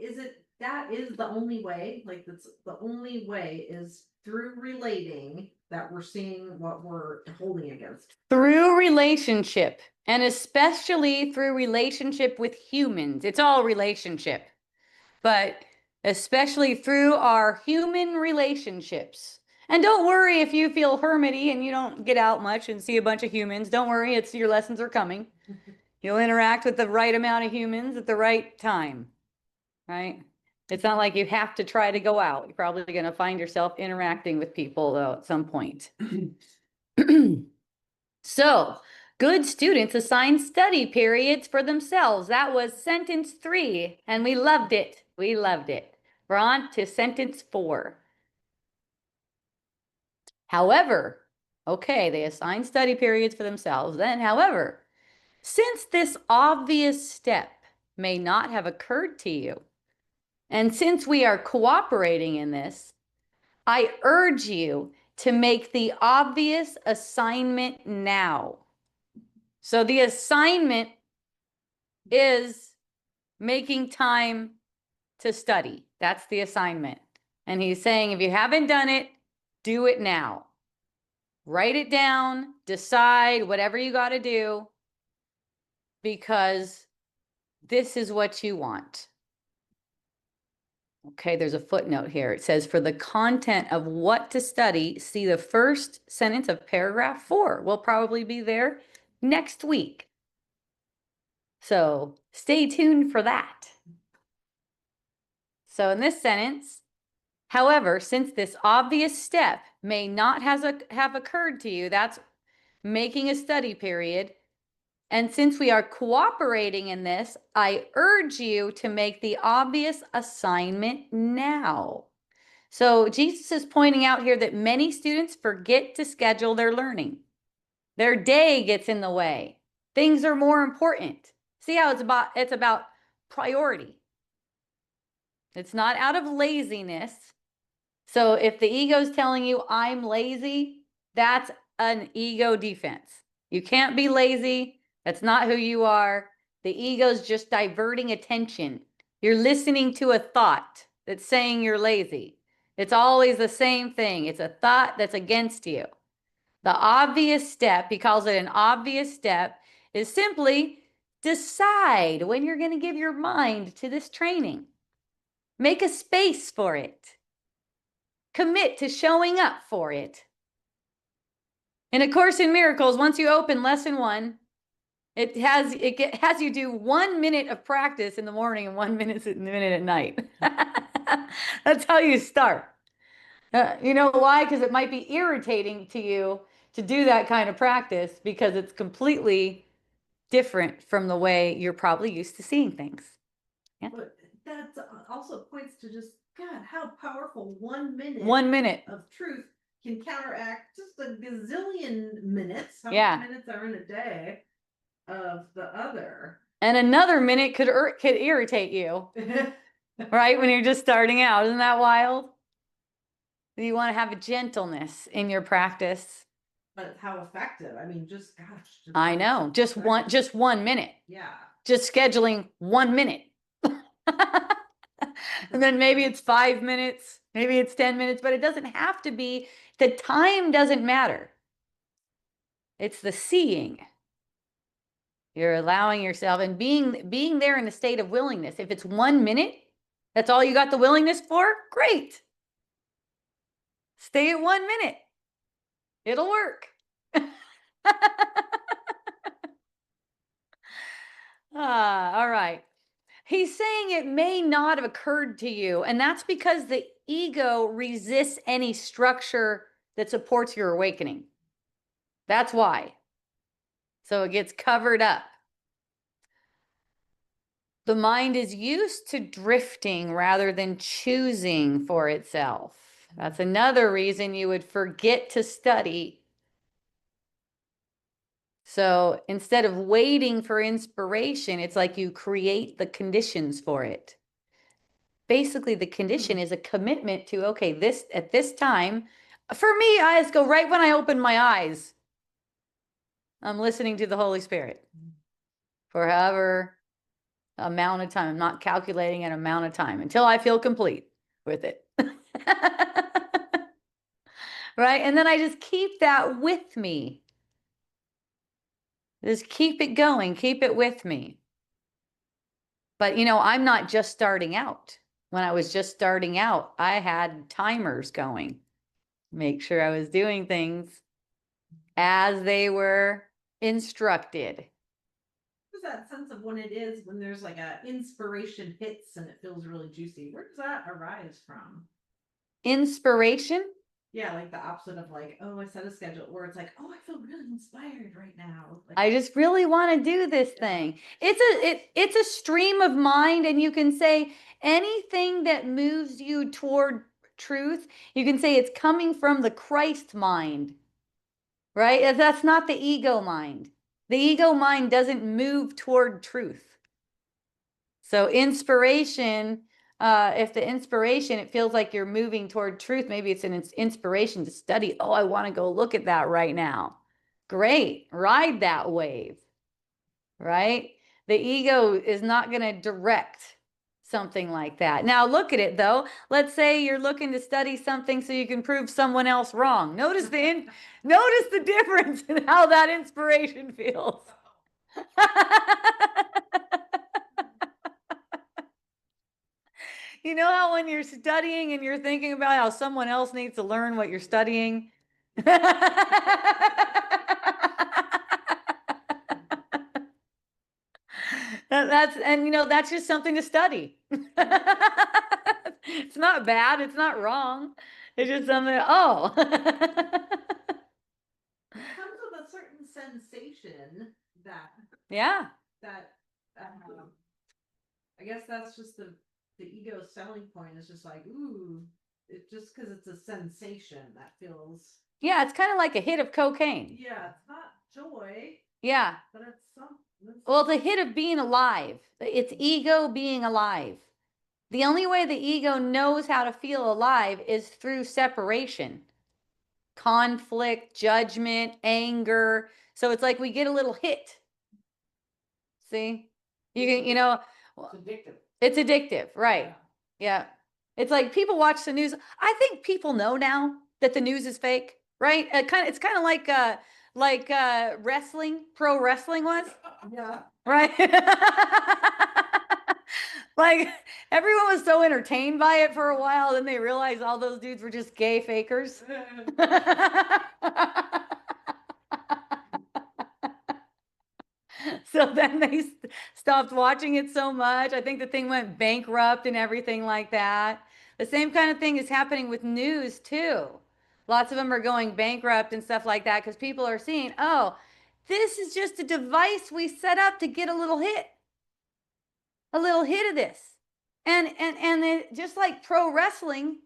that is the only way, like that's the only way is through relating that we're seeing what we're holding against. Through relationship, and especially through relationship with humans. It's all relationship, but especially through our human relationships. And don't worry if you feel hermity and you don't get out much and see a bunch of humans. Don't worry, it's your lessons are coming. You'll interact with the right amount of humans at the right time, right? It's not like you have to try to go out. You're probably going to find yourself interacting with people though at some point. So, good students assign study periods for themselves. That was sentence 3, and we loved it. We loved it. We're on to sentence 4. However, okay, they assign study periods for themselves. Then, however, since this obvious step may not have occurred to you, and since we are cooperating in this, I urge you to make the obvious assignment now. So the assignment is making time to study. That's the assignment. And he's saying, if you haven't done it, do it now. Write it down, decide whatever you got to do, because this is what you want. Okay, there's a footnote here. It says, for the content of what to study, see the first sentence of paragraph 4. We'll probably be there next week. So stay tuned for that. So in this sentence, however, since this obvious step may not have occurred to you, that's making a study period, and since we are cooperating in this, I urge you to make the obvious assignment now. So Jesus is pointing out here that many students forget to schedule their learning. Their day gets in the way. Things are more important. See how it's about priority. It's not out of laziness. So if the ego is telling you I'm lazy, that's an ego defense. You can't be lazy. That's not who you are. The ego is just diverting attention. You're listening to a thought that's saying you're lazy. It's always the same thing. It's a thought that's against you. The obvious step, he calls it an obvious step, is simply decide when you're going to give your mind to this training. Make a space for it. Commit to showing up for it. In A Course in Miracles, once you open lesson 1, it has you do 1 minute of practice in the morning and 1 minute at night. That's how you start. You know why? Because it might be irritating to you to do that kind of practice because it's completely different from the way you're probably used to seeing things. Yeah. But that also points to just, God, how powerful 1 minute 1 minute of truth can counteract just a gazillion minutes. How Yeah. many minutes are in a day of the other? And another minute could irritate you, right? When you're just starting out. Isn't that wild? You want to have a gentleness in your practice. But how effective? I mean, just gosh. Just I know, just 1 minute, Yeah. just scheduling 1 minute. And then maybe it's 5 minutes, maybe it's 10 minutes, but it doesn't have to be, the time doesn't matter. It's the seeing. You're allowing yourself and being there in a state of willingness. If it's 1 minute, that's all you got the willingness for, great. Stay at 1 minute. It'll work. All right. He's saying it may not have occurred to you, and that's because the ego resists any structure that supports your awakening. That's why. So it gets covered up. The mind is used to drifting rather than choosing for itself. That's another reason you would forget to study. So instead of waiting for inspiration, it's like you create the conditions for it. Basically, the condition is a commitment to, okay, this at this time, for me, eyes go right when I open my eyes. I'm listening to the Holy Spirit for however amount of time. I'm not calculating an amount of time until I feel complete with it. Right? And then I just keep that with me. Just keep it going, keep it with me. But I'm not just starting out. When I was just starting out, I had timers going. Make sure I was doing things as they were instructed. What's that sense of when there's like a inspiration hits and it feels really juicy? Where does that arise from? Inspiration? Yeah, like the opposite of like, oh, I set a schedule where it's like, oh, I feel really inspired right now. Like, I just really want to do this thing. It's a stream of mind, and you can say anything that moves you toward truth, you can say it's coming from the Christ mind, right? That's not the ego mind. The ego mind doesn't move toward truth. So inspiration, if the inspiration, it feels like you're moving toward truth, maybe it's an inspiration to study. Oh, I want to go look at that right now. Great, ride that wave, right? The ego is not going to direct something like that. Now look at it though. Let's say you're looking to study something so you can prove someone else wrong. Notice the difference in how that inspiration feels. You know how when you're studying and you're thinking about how someone else needs to learn what you're studying? That's just something to study. It's not bad, it's not wrong. It's just something, oh. it comes with a certain sensation that Yeah. that I guess that's just the ego selling point is just like, ooh, it just because it's a sensation that feels. Yeah, it's kind of like a hit of cocaine. Yeah, it's not joy. Yeah. But it's some. Well, the hit of being alive. It's ego being alive. The only way the ego knows how to feel alive is through separation, conflict, judgment, anger. So it's like we get a little hit. See? It's addictive. It's addictive, right? Yeah. It's like people watch the news. I think people know now that the news is fake, right? It's kind of like wrestling, pro wrestling was, Yeah. right? Like everyone was so entertained by it for a while, then they realized all those dudes were just gay fakers. So then they stopped watching it so much. I think the thing went bankrupt and everything like that. The same kind of thing is happening with news too. Lots of them are going bankrupt and stuff like that because people are seeing, oh, this is just a device we set up to get a little hit of this. And just like pro wrestling,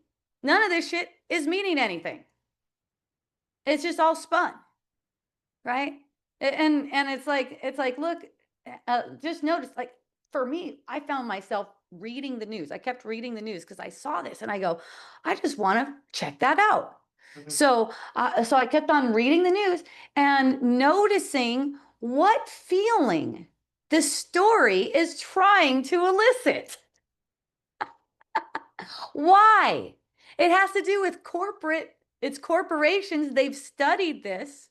none of this shit is meaning anything. It's just all spun, right? And it's like look, just notice, like for me, I found myself reading the news. I kept reading the news because I saw this and I go, I just want to check that out. So I kept on reading the news and noticing what feeling the story is trying to elicit. Why? It has to do with it's corporations. They've studied this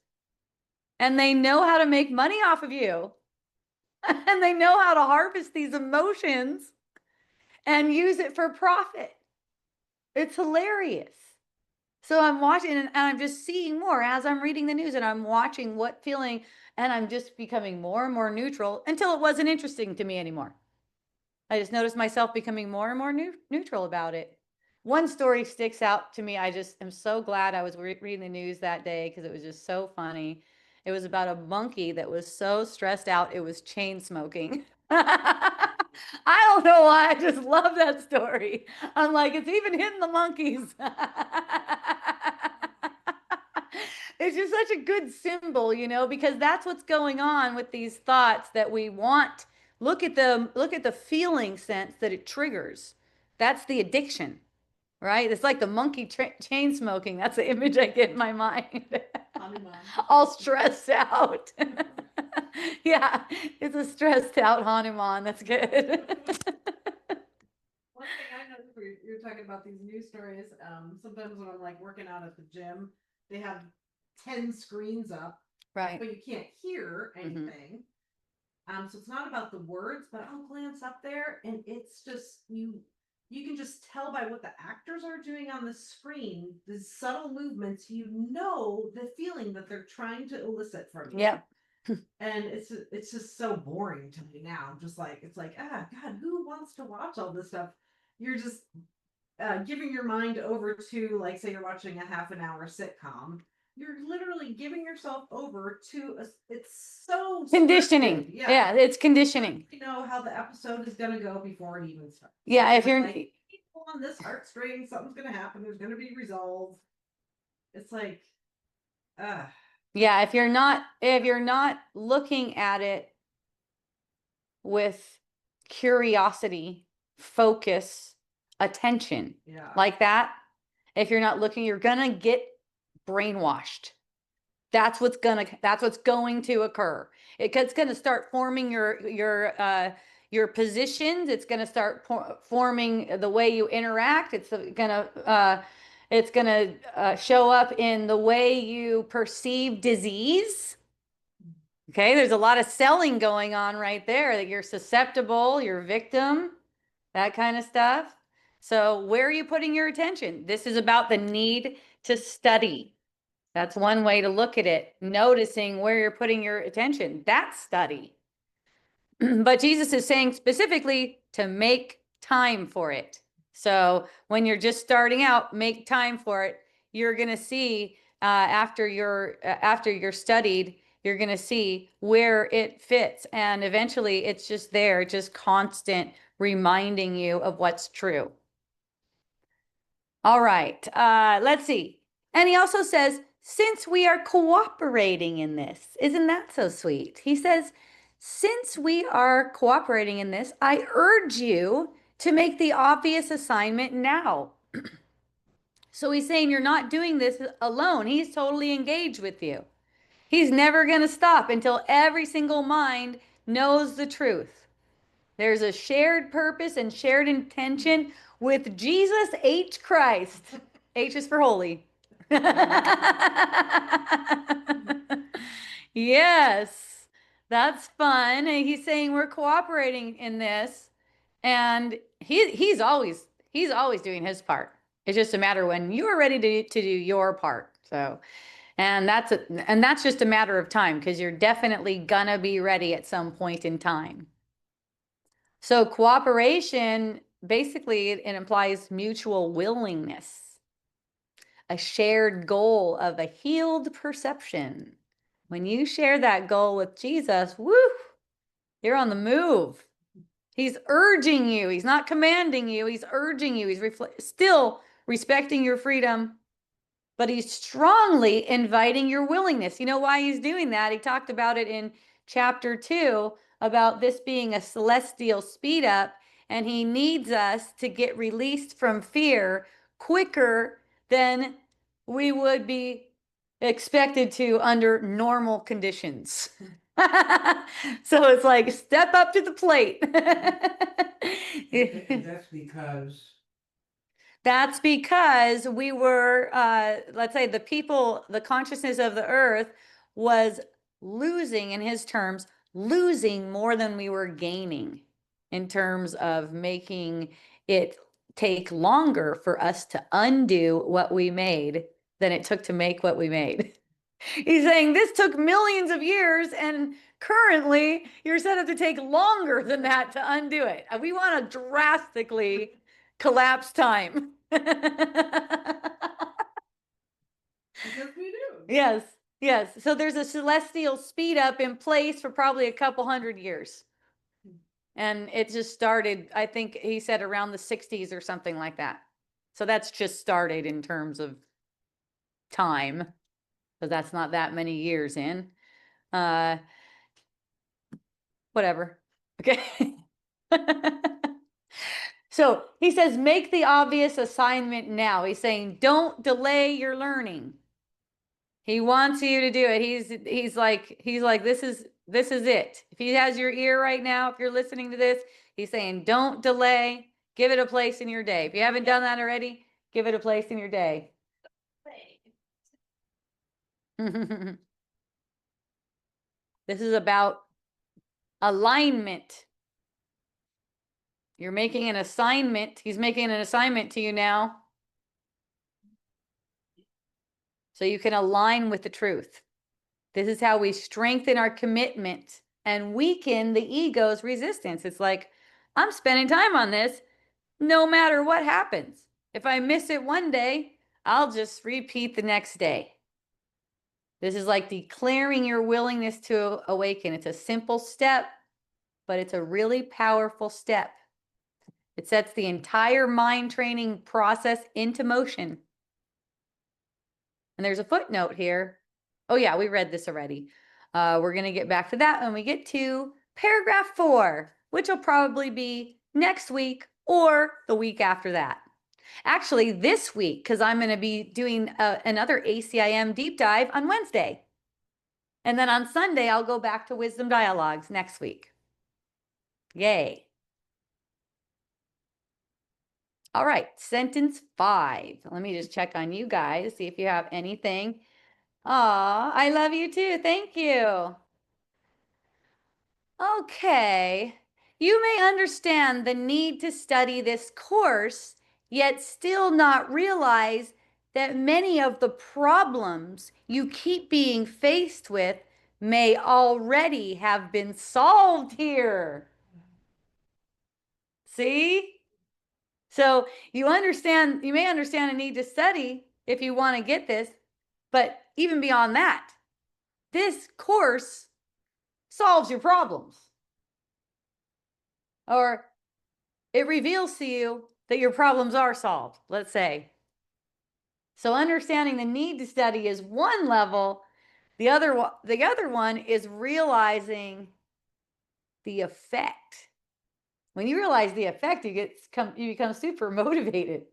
and they know how to make money off of you. And they know how to harvest these emotions and use it for profit. It's hilarious. So I'm watching and I'm just seeing more as I'm reading the news and I'm watching what feeling, and I'm just becoming more and more neutral until it wasn't interesting to me anymore. I just noticed myself becoming more and more neutral about it. One story sticks out to me. I just am so glad I was reading the news that day because it was just so funny. It was about a monkey that was so stressed out it was chain smoking. I don't know why. I just love that story. I'm like, it's even hitting the monkeys. It's just such a good symbol, because that's what's going on with these thoughts that we want. Look at the feeling sense that it triggers. That's the addiction, right? It's like the monkey chain smoking. That's the image I get in my mind. All stressed out. Yeah, it's a stressed out Hanuman. That's good. One thing I noticed you're talking about these news stories, sometimes when I'm like working out at the gym, they have 10 screens up, Right. but you can't hear anything. So it's not about the words, but I'll glance up there and it's just you can just tell by what the actors are doing on the screen, the subtle movements, the feeling that they're trying to elicit from you. Yep. And it's just so boring to me now. Just like it's like, God, who wants to watch all this stuff? You're just giving your mind over to, like, say you're watching a half an hour sitcom. You're literally giving yourself over to it's so Conditioning. scripted. Yeah, it's conditioning. You know how the episode is gonna go before it even starts. Yeah, if you're like, pull on this heartstring, something's gonna happen. There's gonna be resolve. It's like, yeah, if you're not looking at it with curiosity, focus, attention, like that, if you're not looking, you're gonna get brainwashed. That's what's going to occur. It's going to start forming your positions. It's going to start forming the way you interact. It's going to show up in the way you perceive disease. Okay, there's a lot of selling going on right there, that you're susceptible, you're victim, that kind of stuff. So where are you putting your attention? This is about the need to study. That's one way to look at it. Noticing where you're putting your attention. That's study. But Jesus is saying specifically to make time for it. So when you're just starting out, make time for it. You're going to see after you're studied, you're going to see where it fits. And eventually it's just there, just constant reminding you of what's true. All right, let's see. And he also says, since we are cooperating in this, isn't that so sweet? He says, since we are cooperating in this, I urge you to make the obvious assignment now. So he's saying you're not doing this alone. He's totally engaged with you. He's never going to stop until every single mind knows the truth. There's a shared purpose and shared intention with Jesus H. Christ. H is for holy. Yes, that's fun. And he's saying we're cooperating in this, and he's always doing his part. It's just a matter when you are ready to do your part. So, and that's just a matter of time, because you're definitely gonna be ready at some point in time. So cooperation, basically, it implies mutual willingness, a shared goal of a healed perception. When you share that goal with Jesus, woo, you're on the move. He's urging you. He's not commanding you. He's urging you. He's still respecting your freedom, but he's strongly inviting your willingness. You know why he's doing that? He talked about it in chapter 2 about this being a celestial speed up. and he needs us to get released from fear quicker than we would be expected to under normal conditions. So it's like step up to the plate. And that's because, That's because we were, let's say, the people, the consciousness of the earth was losing, in his terms, losing more than we were gaining in terms of making it take longer for us to undo what we made than it took to make what we made. He's saying this took millions of years, and currently you're set up to take longer than that to undo it. We want to drastically collapse time. Because we do. Yes, yes. So there's a celestial speed up in place for probably a couple hundred years. And it just started, I think he said around the 60s or something like that. So that's just started in terms of time, because that's not that many years in. Whatever. Okay. So he says, make the obvious assignment now. He's saying, don't delay your learning. He wants you to do it. He's like, this is it. If he has your ear right now, if you're listening to this, he's saying, don't delay, give it a place in your day. If you haven't done that already, give it a place in your day. This is about alignment. You're making an assignment. He's making an assignment to you now, so you can align with the truth. This is how we strengthen our commitment and weaken the ego's resistance. It's like, I'm spending time on this no matter what happens. If I miss it one day, I'll just repeat the next day. This is like declaring your willingness to awaken. It's a simple step, but it's a really powerful step. It sets the entire mind training process into motion. And there's a footnote here. Oh yeah, we read this already. We're going to get back to that when we get to paragraph 4, which will probably be next week or the week after that. Actually, this week, because I'm going to be doing another ACIM deep dive on Wednesday. And then on Sunday, I'll go back to Wisdom Dialogues next week. Yay. All right, sentence 5. Let me just check on you guys, see if you have anything. Aw, I love you too. Thank you. Okay. You may understand the need to study this course, yet still not realize that many of the problems you keep being faced with may already have been solved here. See? So you may understand a need to study if you want to get this, but even beyond that, this course solves your problems. Or it reveals to you that your problems are solved, let's say. So understanding the need to study is one level. The other one is realizing the effect. When you realize the effect, you become super motivated.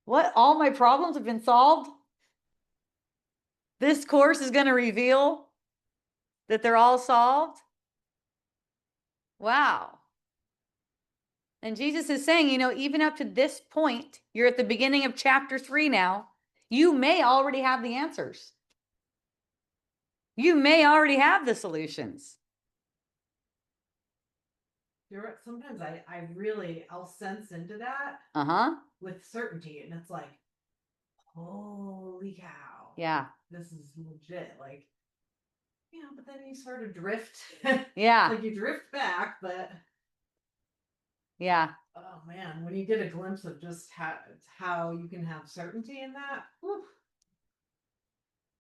What? All my problems have been solved? This course is going to reveal that they're all solved? Wow. And Jesus is saying, even up to this point, you're at the beginning of chapter 3 now, you may already have the answers. You may already have the solutions. You're right. Sometimes I'll sense into that with certainty, and it's like, holy cow. Yeah. This is legit. Like, but then you sort of drift. Yeah. Like you drift back, but yeah. Oh man, when you get a glimpse of just how you can have certainty in that. Whew.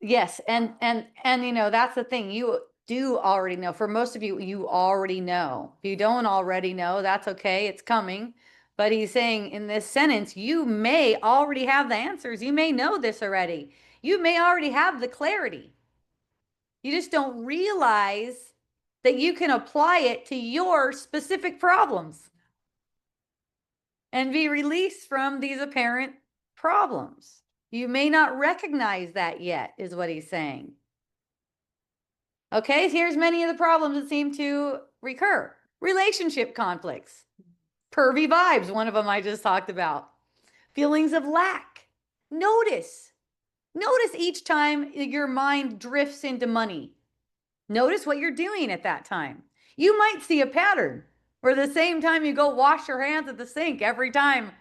Yes, and that's the thing. You do already know. For most of you, you already know. If you don't already know, that's okay. It's coming. But he's saying in this sentence, you may already have the answers. You may know this already. You may already have the clarity. You just don't realize that you can apply it to your specific problems. and be released from these apparent problems. You may not recognize that yet, is what he's saying. Okay, here's many of the problems that seem to recur. Relationship conflicts, pervy vibes, one of them I just talked about. Feelings of lack. Notice each time your mind drifts into money. Notice what you're doing at that time. You might see a pattern where the same time you go wash your hands at the sink every time,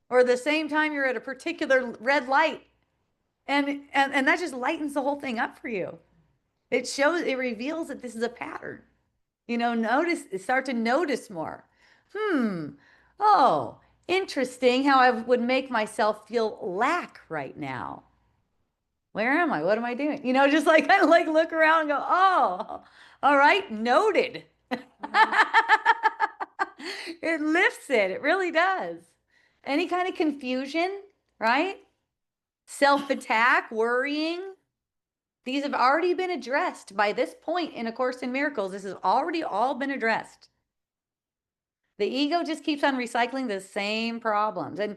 or the same time you're at a particular red light, and that just lightens the whole thing up for you. It reveals that this is a pattern. Start to notice more. Oh, interesting how I would make myself feel lack right now. Where am I? What am I doing? Just like kind of like look around and go, oh, all right, noted. It lifts it. It really does. Any kind of confusion, right? Self-attack, worrying. These have already been addressed by this point in A Course in Miracles. This has already all been addressed. The ego just keeps on recycling the same problems. And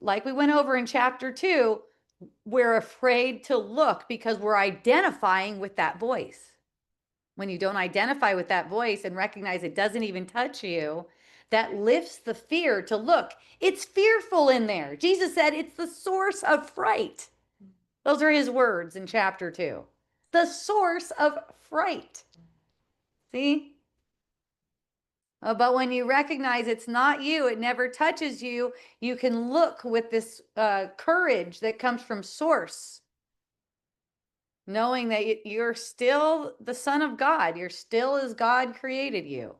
like we went over in chapter 2, we're afraid to look because we're identifying with that voice. When you don't identify with that voice and recognize it doesn't even touch you, that lifts the fear to look. It's fearful in there. Jesus said it's the source of fright. Those are his words in chapter 2. The source of fright. See? But when you recognize it's not you, it never touches you, you can look with this courage that comes from source, knowing that you're still the Son of God. You're still as God created you.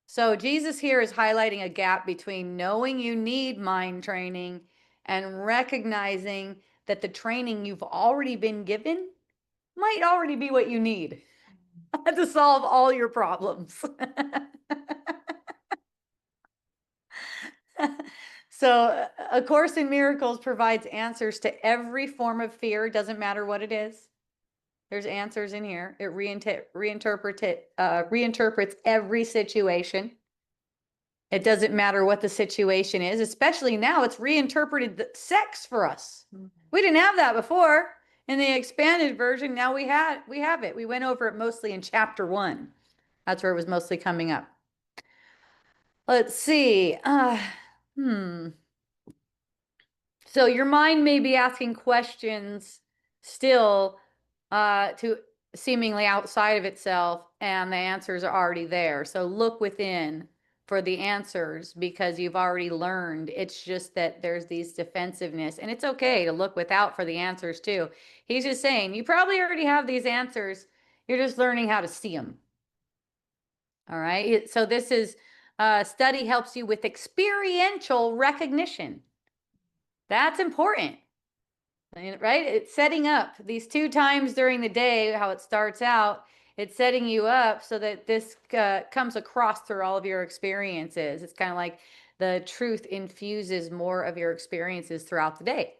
So Jesus here is highlighting a gap between knowing you need mind training and recognizing that the training you've already been given might already be what you need to solve all your problems. So A Course in Miracles provides answers to every form of fear. Doesn't matter what it is. There's answers in here. It reinterprets every situation. It doesn't matter what the situation is, especially now it's reinterpreted the sex for us. We didn't have that before. In the expanded version, now we have it. We went over it mostly in chapter 1. That's where it was mostly coming up. Let's see. So your mind may be asking questions still to seemingly outside of itself, and the answers are already there. So look within for the answers because you've already learned. It's just that there's these defensiveness, and it's okay to look without for the answers too. He's just saying, you probably already have these answers. You're just learning how to see them. All right. So this is study helps you with experiential recognition. That's important, right? It's setting up these 2 times during the day, how it starts out. It's setting you up so that this comes across through all of your experiences. It's kind of like the truth infuses more of your experiences throughout the day.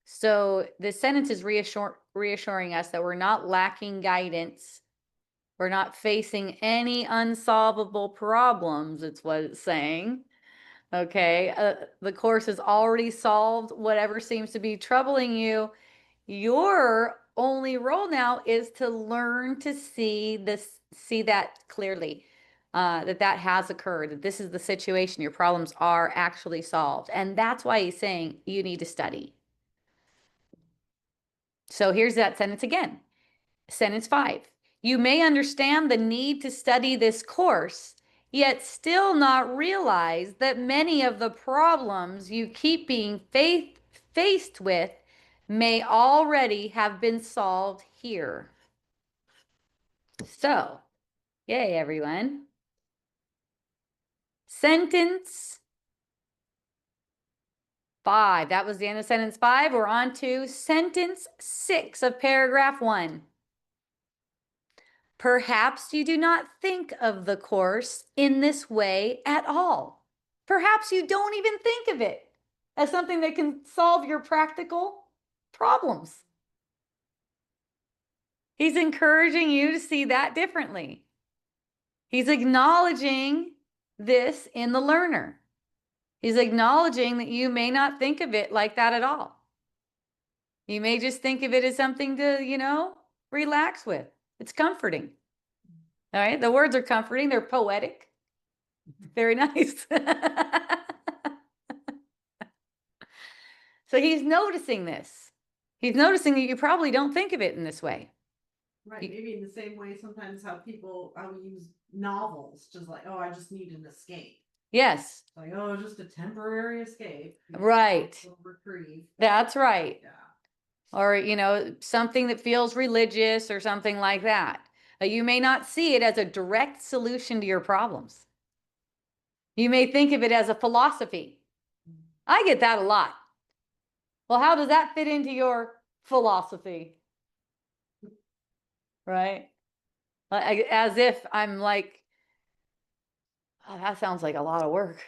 So this sentence is reassuring us that we're not lacking guidance. We're not facing any unsolvable problems. It's what it's saying. Okay, the Course has already solved whatever seems to be troubling you. Your only role now is to learn to see that clearly, that has occurred, that this is the situation, your problems are actually solved. And that's why he's saying you need to study. So here's that sentence again. Sentence 5. You may understand the need to study this course, yet still not realize that many of the problems you keep being faced with may already have been solved here. So, yay, everyone. Sentence 5. That was the end of sentence 5. We're on to sentence 6 of paragraph 1. Perhaps you do not think of the Course in this way at all. Perhaps you don't even think of it as something that can solve your practical problems. He's encouraging you to see that differently. He's acknowledging this in the learner. He's acknowledging that you may not think of it like that at all. You may just think of it as something to, relax with. It's comforting. All right. The words are comforting. They're poetic. Very nice. So he's noticing this. He's noticing that you probably don't think of it in this way. Right. Maybe in the same way sometimes how we use novels, just like, oh, I just need an escape. Yes. Like, oh, just a temporary escape. Right. Reprieve. That's right. Yeah. Or, something that feels religious or something like that. You may not see it as a direct solution to your problems. You may think of it as a philosophy. I get that a lot. Well, how does that fit into your philosophy? Right? As if I'm like, oh, that sounds like a lot of work.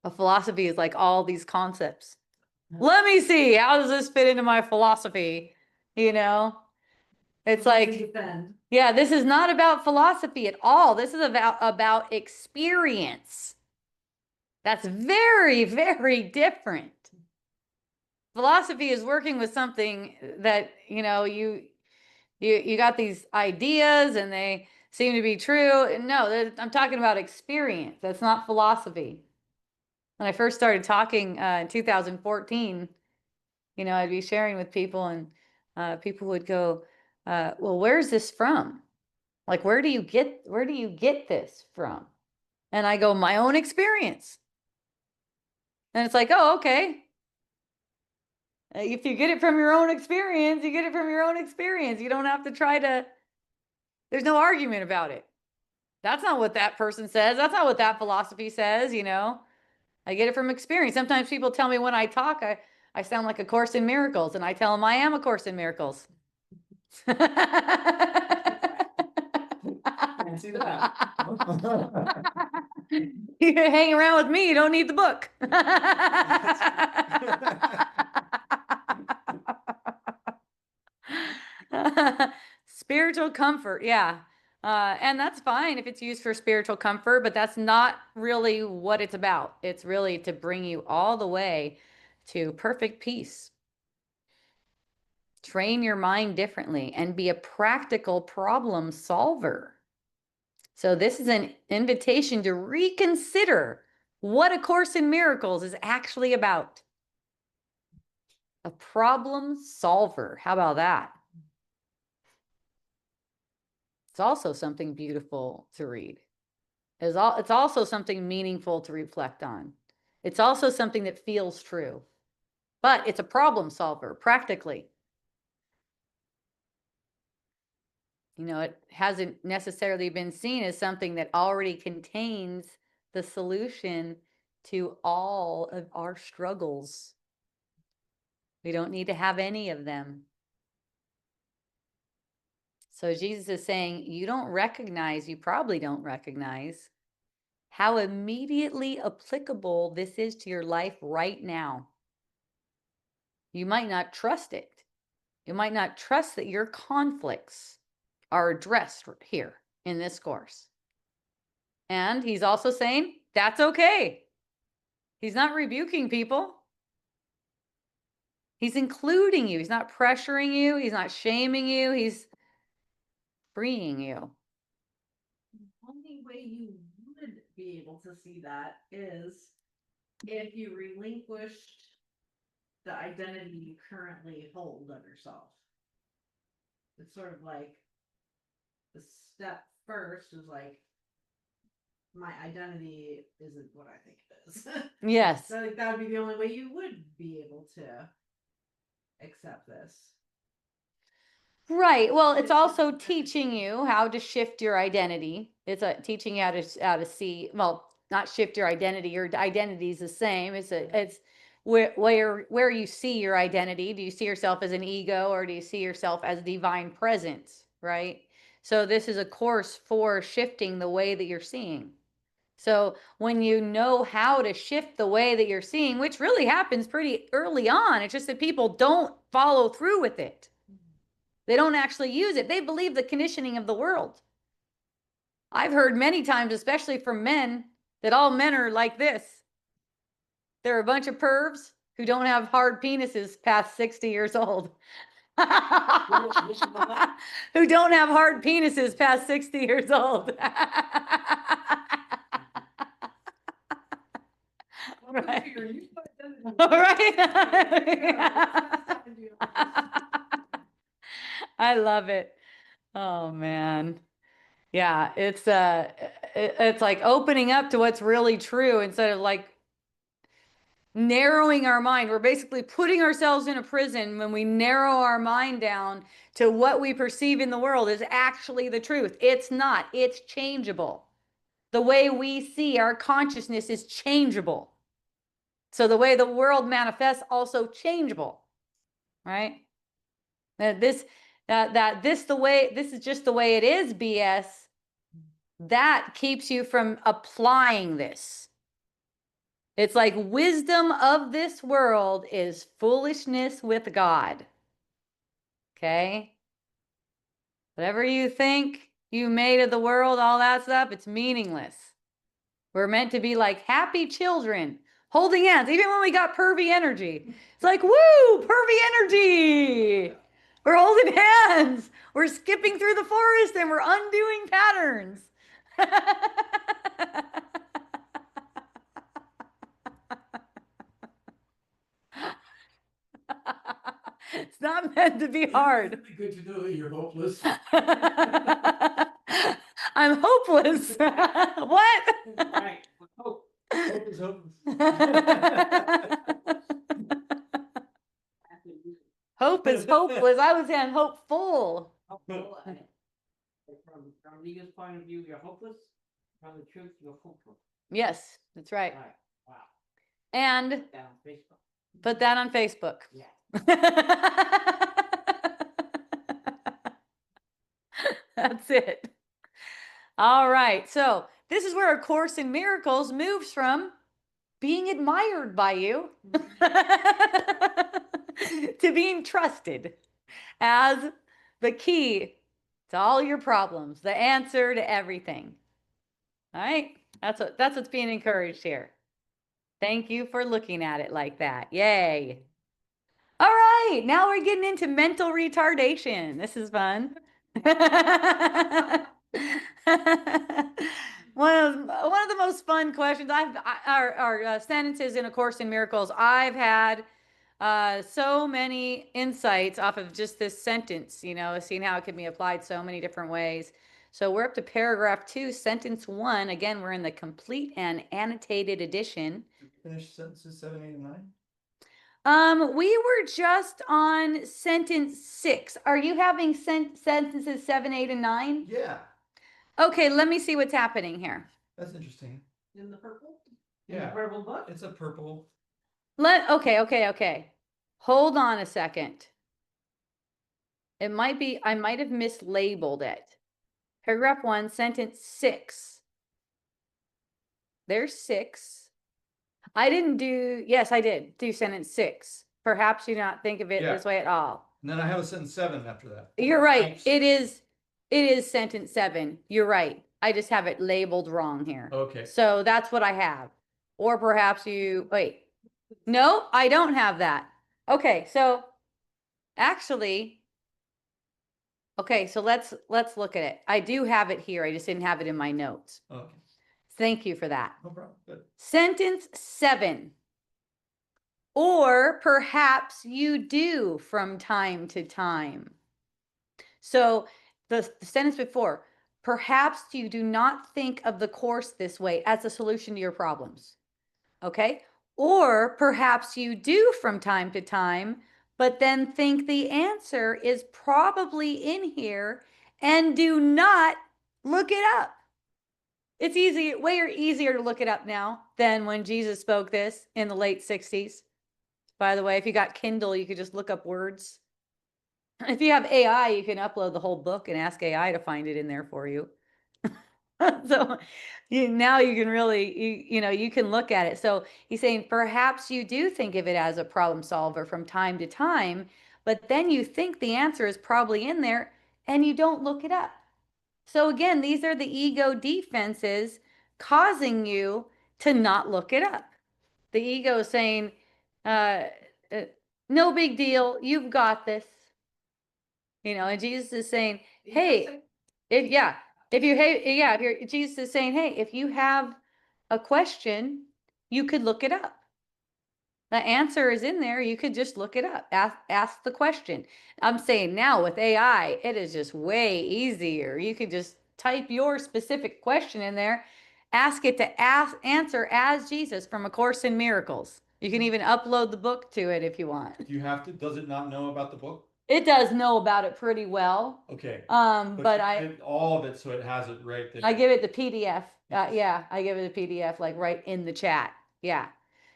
A philosophy is like all these concepts. Let me see. How does this fit into my philosophy? It's like, yeah, this is not about philosophy at all. This is about experience. That's very, very different. Philosophy is working with something that, you got these ideas and they seem to be true. No, I'm talking about experience. That's not philosophy. When I first started talking in 2014, I'd be sharing with people and people would go, well, where's this from? Like, where do you get this from? And I go, my own experience. And it's like, oh, okay. If you get it from your own experience, you get it from your own experience. You don't have to there's no argument about it. That's not what that person says. That's not what that philosophy says, I get it from experience. Sometimes people tell me when I talk, I sound like a Course in Miracles, and I tell them I am a Course in Miracles. Can't see that. You hang around with me, you don't need the book. Spiritual comfort, yeah. And that's fine if it's used for spiritual comfort, but that's not really what it's about. It's really to bring you all the way to perfect peace. Train your mind differently and be a practical problem solver. So this is an invitation to reconsider what A Course in Miracles is actually about. A problem solver. How about that? It's also something beautiful to read. It's also something meaningful to reflect on. It's also something that feels true. But it's a problem solver, practically. It hasn't necessarily been seen as something that already contains the solution to all of our struggles. We don't need to have any of them. So Jesus is saying, you probably don't recognize how immediately applicable this is to your life right now. You might not trust it. You might not trust that your conflicts are addressed here in this course. And he's also saying, that's okay. He's not rebuking people. He's including you. He's not pressuring you. He's not shaming you. He's freeing you. The only way you would be able to see that is if you relinquished the identity you currently hold of yourself. It's sort of like the step first is like, my identity isn't what I think it is. Yes. So that would be the only way you would be able to accept this. Right. Well, it's also teaching you how to shift your identity. It's teaching you how to see, well, not shift your identity. Your identity is the same. It's where you see your identity. Do you see yourself as an ego, or do you see yourself as divine presence? Right. So this is a course for shifting the way that you're seeing. So when you know how to shift the way that you're seeing, which really happens pretty early on, it's just that people don't follow through with it. They don't actually use it. They believe the conditioning of the world. I've heard many times, especially from men, that all men are like this. They're a bunch of pervs who don't have hard penises past 60 years old. Who don't have hard penises past 60 years old. Right. I love it. Oh man. Yeah, it's like opening up to what's really true instead of like narrowing our mind. We're basically putting ourselves in a prison when we narrow our mind down to what we perceive in the world is actually the truth. It's not, it's changeable. The way we see our consciousness is changeable. So the way the world manifests also changeable, right? This is just the way it is, BS. That keeps you from applying this. It's like wisdom of this world is foolishness with God. Okay? Whatever you think you made of the world, all that stuff, it's meaningless. We're meant to be like happy children, holding hands, even when we got pervy energy. It's like, woo, pervy energy. We're holding hands. We're skipping through the forest and we're undoing patterns. It's not meant to be hard. It's really good to know that you're hopeless. I'm hopeless. What? Right. Hope. Hope is hopeless. Hope is hopeless. I was saying hopeful. From Leah's point of view, you're hopeless. From the truth, you're hopeful. Yes, that's right. Right. Wow. And Down on Facebook. put that on Facebook. Yeah. That's it. All right. So this is where A Course in Miracles moves from being admired by you to being trusted as the key to all your problems, the answer to everything. All right. That's what's being encouraged here. Thank you for looking at it like that. Yay. All right, now we're getting into mental retardation. This is fun. One of the most fun questions our sentences in A Course in Miracles. I've had so many insights off of just this sentence, seeing how it can be applied so many different ways. So we're up to paragraph 2, sentence 1. Again, we're in the complete and annotated edition. Finish sentences 7, 8, and 9. We were just on sentence 6. Are you having sentences 7, 8, and 9? Yeah, Okay, let me see what's happening here. that's interesting. In the purple? In the Yeah, purple book? it's a purple. Okay. Hold on a second. It might be, I might have mislabeled it. Paragraph 1, sentence 6. There's 6. Yes, I did do sentence 6. Perhaps you not think of it Yeah. this way at all. And then I have a sentence 7 after that. You're right. Nice. It is sentence 7. You're right. I just have it labeled wrong here. Okay. So that's what I have. Or perhaps wait. No, I don't have that. Okay, so actually, okay, so let's look at it. I do have it here. I just didn't have it in my notes. Okay. Thank you for that. No problem. Good. Sentence 7. Or perhaps you do from time to time. So the sentence before, perhaps you do not think of the Course this way as a solution to your problems. Okay? Or perhaps you do from time to time, but then think the answer is probably in here and do not look it up. It's way easier to look it up now than when Jesus spoke this in the late 60s. By the way, if you got Kindle, you could just look up words. If you have AI, you can upload the whole book and ask AI to find it in there for you. So now you can really, you can look at it. So he's saying, perhaps you do think of it as a problem solver from time to time, but then you think the answer is probably in there and you don't look it up. So again, these are the ego defenses causing you to not look it up. The ego is saying, uh, uh, no big deal, you've got this. And Jesus is saying, hey, if yeah, if you hey, yeah, if you're Jesus is saying, hey, if you have a question, you could look it up. The answer is in there. You could just look it up. Ask the question. I'm saying now with AI, it is just way easier. You could just type your specific question in there, ask it to answer as Jesus from A Course in Miracles. You can even upload the book to it if you want. Do you have to, does it not know about the book? It does know about it pretty well. Okay. But all of it, so it has it right there. I give it the PDF. Yeah, I give it a PDF like right in the chat. Yeah.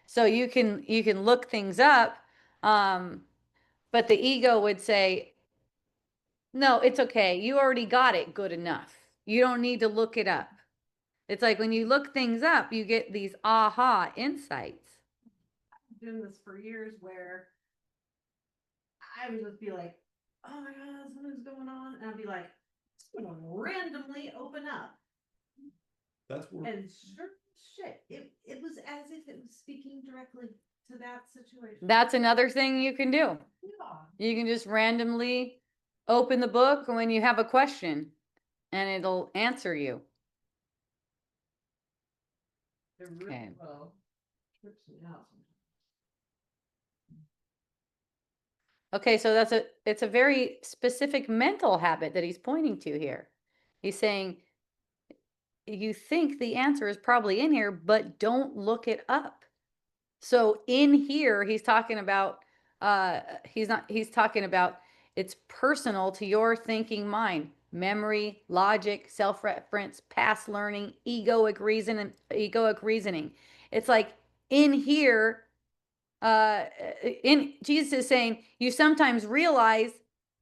So you can look things up. But the ego would say, no, it's okay. You already got it good enough. You don't need to look it up. It's like when you look things up, you get these aha insights. Doing this for years where I would just be like, oh my god, something's going on, and I'd be like, it's gonna randomly open up. That's where, And sure shit, it was as if it was speaking directly to that situation. That's another thing you can do. Yeah. You can just randomly open the book when you have a question and it'll answer you. It really Okay. well trips me out sometimes. Okay, so it's a very specific mental habit that he's pointing to here. He's saying you think the answer is probably in here, but don't look it up. So in here, he's talking about he's talking about it's personal to your thinking mind, memory, logic, self-reference, past learning, egoic reasoning. It's like in here, in Jesus is saying you sometimes realize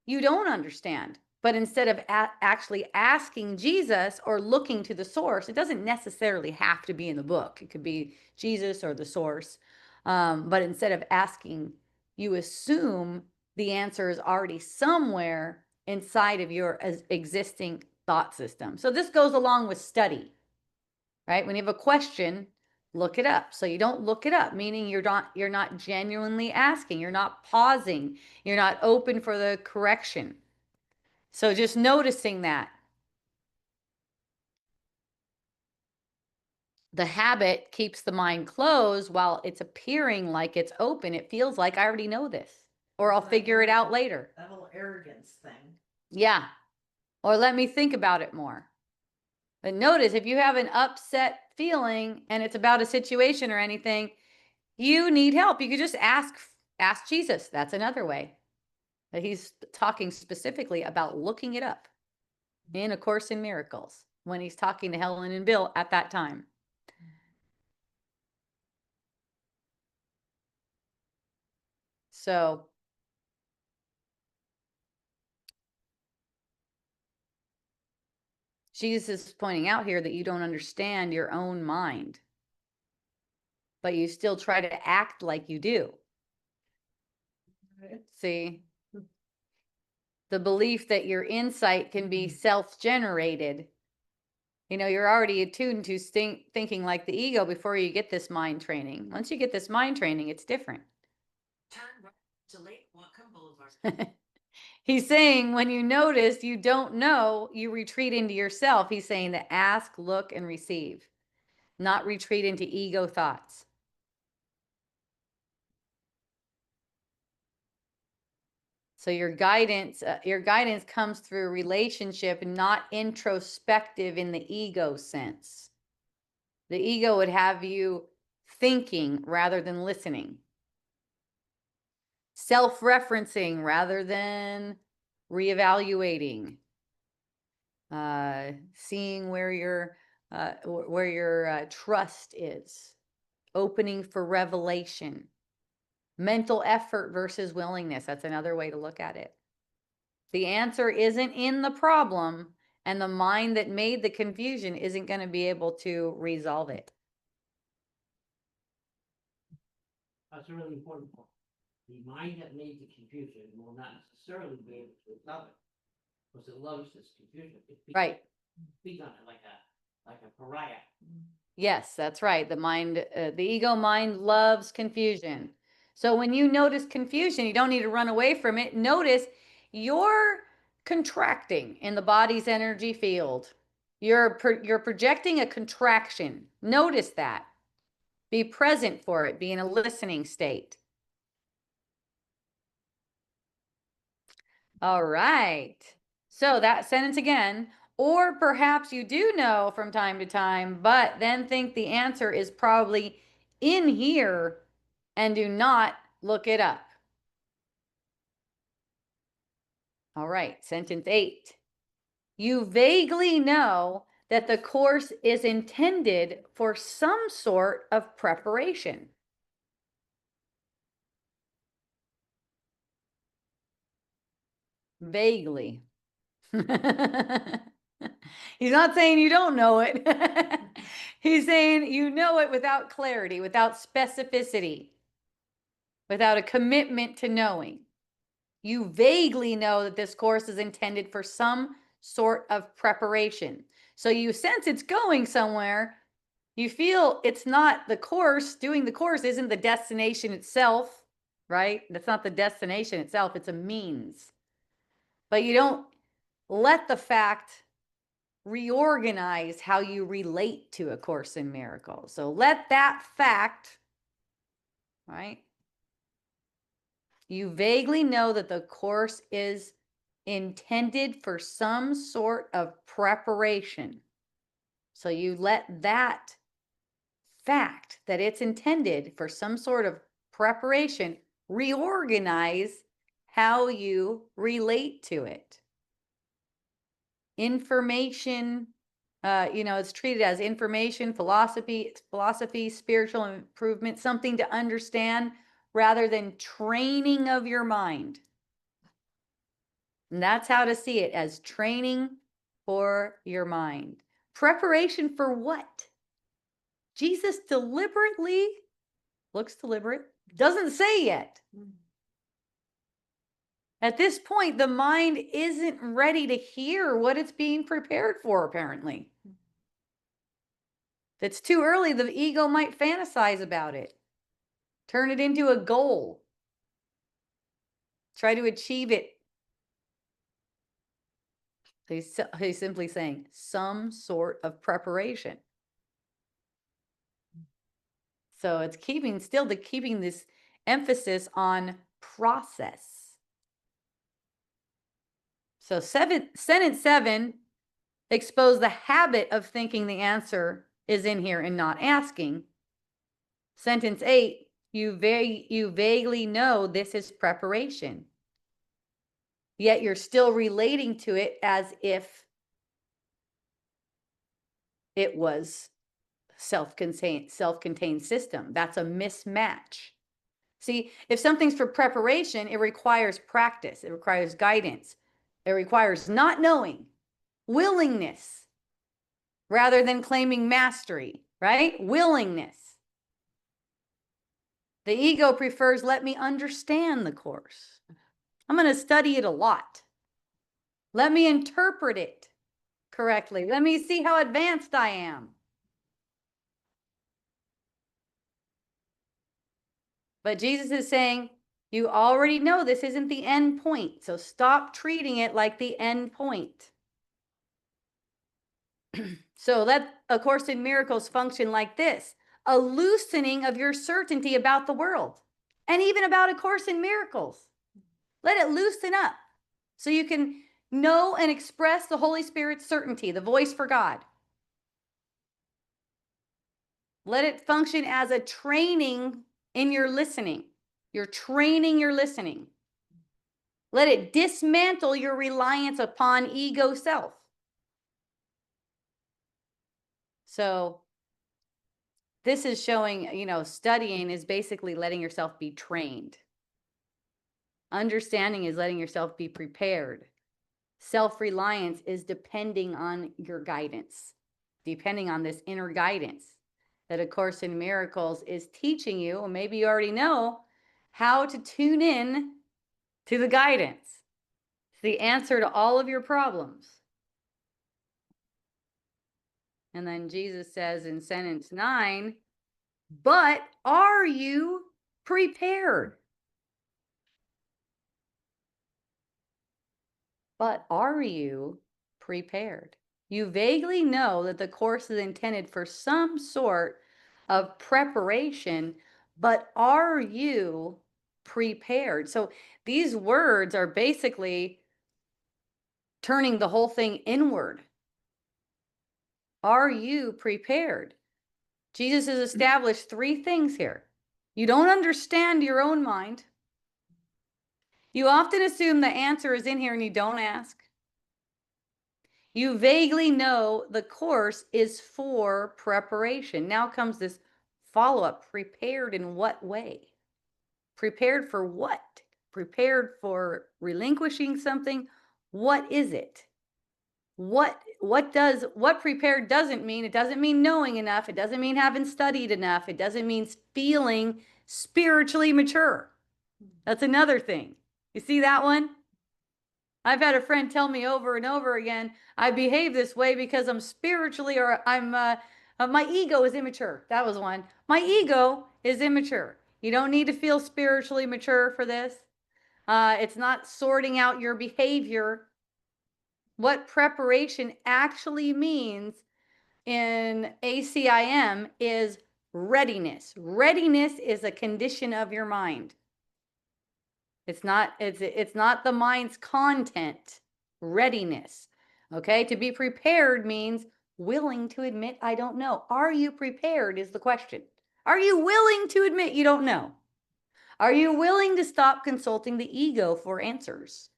you don't understand, but instead of actually asking Jesus or looking to the source, it doesn't necessarily have to be in the book. It could be Jesus or the source. But instead of asking, you assume the answer is already somewhere inside of your existing thought system. So this goes along with study, right? When you have a question, look it up. So you don't look it up, meaning you're not genuinely asking, you're not pausing, you're not open for the correction. So just noticing that. The habit keeps the mind closed while it's appearing like it's open. It feels like I already know this, or I'll figure it out later. That whole arrogance thing. Yeah. Or let me think about it more. But notice if you have an upset feeling and it's about a situation or anything, you need help. You could just ask Jesus. That's another way. But he's talking specifically about looking it up in A Course in Miracles when he's talking to Helen and Bill at that time. So Jesus is pointing out here that you don't understand your own mind, but you still try to act like you do. See, the belief that your insight can be self-generated. You're already attuned to thinking like the ego before you get this mind training. Once you get this mind training, it's different. Turn right to Lake Whatcom Boulevard. He's saying when you notice you don't know, you retreat into yourself. He's saying to ask, look, and receive, not retreat into ego thoughts. So your guidance comes through relationship, not introspective in the ego sense. The ego would have you thinking rather than listening. Self-referencing rather than reevaluating. Seeing where your trust is. Opening for revelation. Mental effort versus willingness. That's another way to look at it. The answer isn't in the problem, and the mind that made the confusion isn't going to be able to resolve it. That's a really important point. The mind that made the confusion will not necessarily be able to resolve it, because it loves this confusion. Right. speak on it like a pariah. Yes, that's right. The ego mind loves confusion. So when you notice confusion, you don't need to run away from it. Notice you're contracting in the body's energy field. You're projecting a contraction. Notice that. Be present for it. Be in a listening state. All right. So that sentence again, or perhaps you do know from time to time, but then think the answer is probably in here and do not look it up. All right, sentence 8. You vaguely know that the course is intended for some sort of preparation. Vaguely. He's not saying you don't know it. He's saying you know it without clarity, without specificity, without a commitment to knowing. You vaguely know that this course is intended for some sort of preparation. So you sense it's going somewhere. You feel it's not the course. Doing the course isn't the destination itself, right? That's not the destination itself. It's a means. But you don't let the fact reorganize how you relate to A Course in Miracles. So let that fact, right? You vaguely know that the course is intended for some sort of preparation. So you let that fact that it's intended for some sort of preparation reorganize how you relate to it. Information, it's treated as information, philosophy, spiritual improvement, something to understand rather than training of your mind. And that's how to see it, as training for your mind. Preparation for what? Jesus deliberately, looks deliberate, doesn't say yet. At this point, the mind isn't ready to hear what it's being prepared for, apparently. If it's too early, the ego might fantasize about it, turn it into a goal, try to achieve it. He's simply saying some sort of preparation. So it's keeping this emphasis on process. So sentence 7 expose the habit of thinking the answer is in here and not asking. Sentence 8, you vaguely know this is preparation, yet you're still relating to it as if it was self-contained system. That's a mismatch. See, if something's for preparation, it requires practice, it requires guidance, it requires not knowing, willingness, rather than claiming mastery, right? Willingness. The ego prefers, let me understand the course. I'm going to study it a lot. Let me interpret it correctly. Let me see how advanced I am. But Jesus is saying, you already know this isn't the end point, so stop treating it like the end point. So let A Course in Miracles function like this: a loosening of your certainty about the world and even about A Course in Miracles. Let it loosen up so you can know and express the Holy Spirit's certainty, the voice for God. Let it function as a training in your listening. You're training your listening. Let it dismantle your reliance upon ego self. So this is showing, studying is basically letting yourself be trained. Understanding is letting yourself be prepared. Self-reliance is depending on your guidance, depending on this inner guidance that A Course in Miracles is teaching you, or maybe you already know, how to tune in to the guidance. It's the answer to all of your problems. And then Jesus says in sentence 9, but are you prepared? But are you prepared? You vaguely know that the course is intended for some sort of preparation, but are you prepared? So these words are basically turning the whole thing inward. Are you prepared? Jesus has established 3 things here. You don't understand your own mind. You often assume the answer is in here and you don't ask. You vaguely know the course is for preparation. Now comes this follow-up. Prepared in what way? Prepared for what? Prepared for relinquishing something? What is it? What prepared doesn't mean? It doesn't mean knowing enough. It doesn't mean having studied enough. It doesn't mean feeling spiritually mature. That's another thing. You see that one? I've had a friend tell me over and over again, I behave this way because I'm spiritually, or my ego is immature. That was one. My ego is immature. You don't need to feel spiritually mature for this. It's not sorting out your behavior. What preparation actually means in ACIM is readiness. Readiness is a condition of your mind. It's not the mind's content. Readiness. Okay? To be prepared means willing to admit I don't know. Are you prepared is the question. Are you willing to admit you don't know? Are you willing to stop consulting the ego for answers?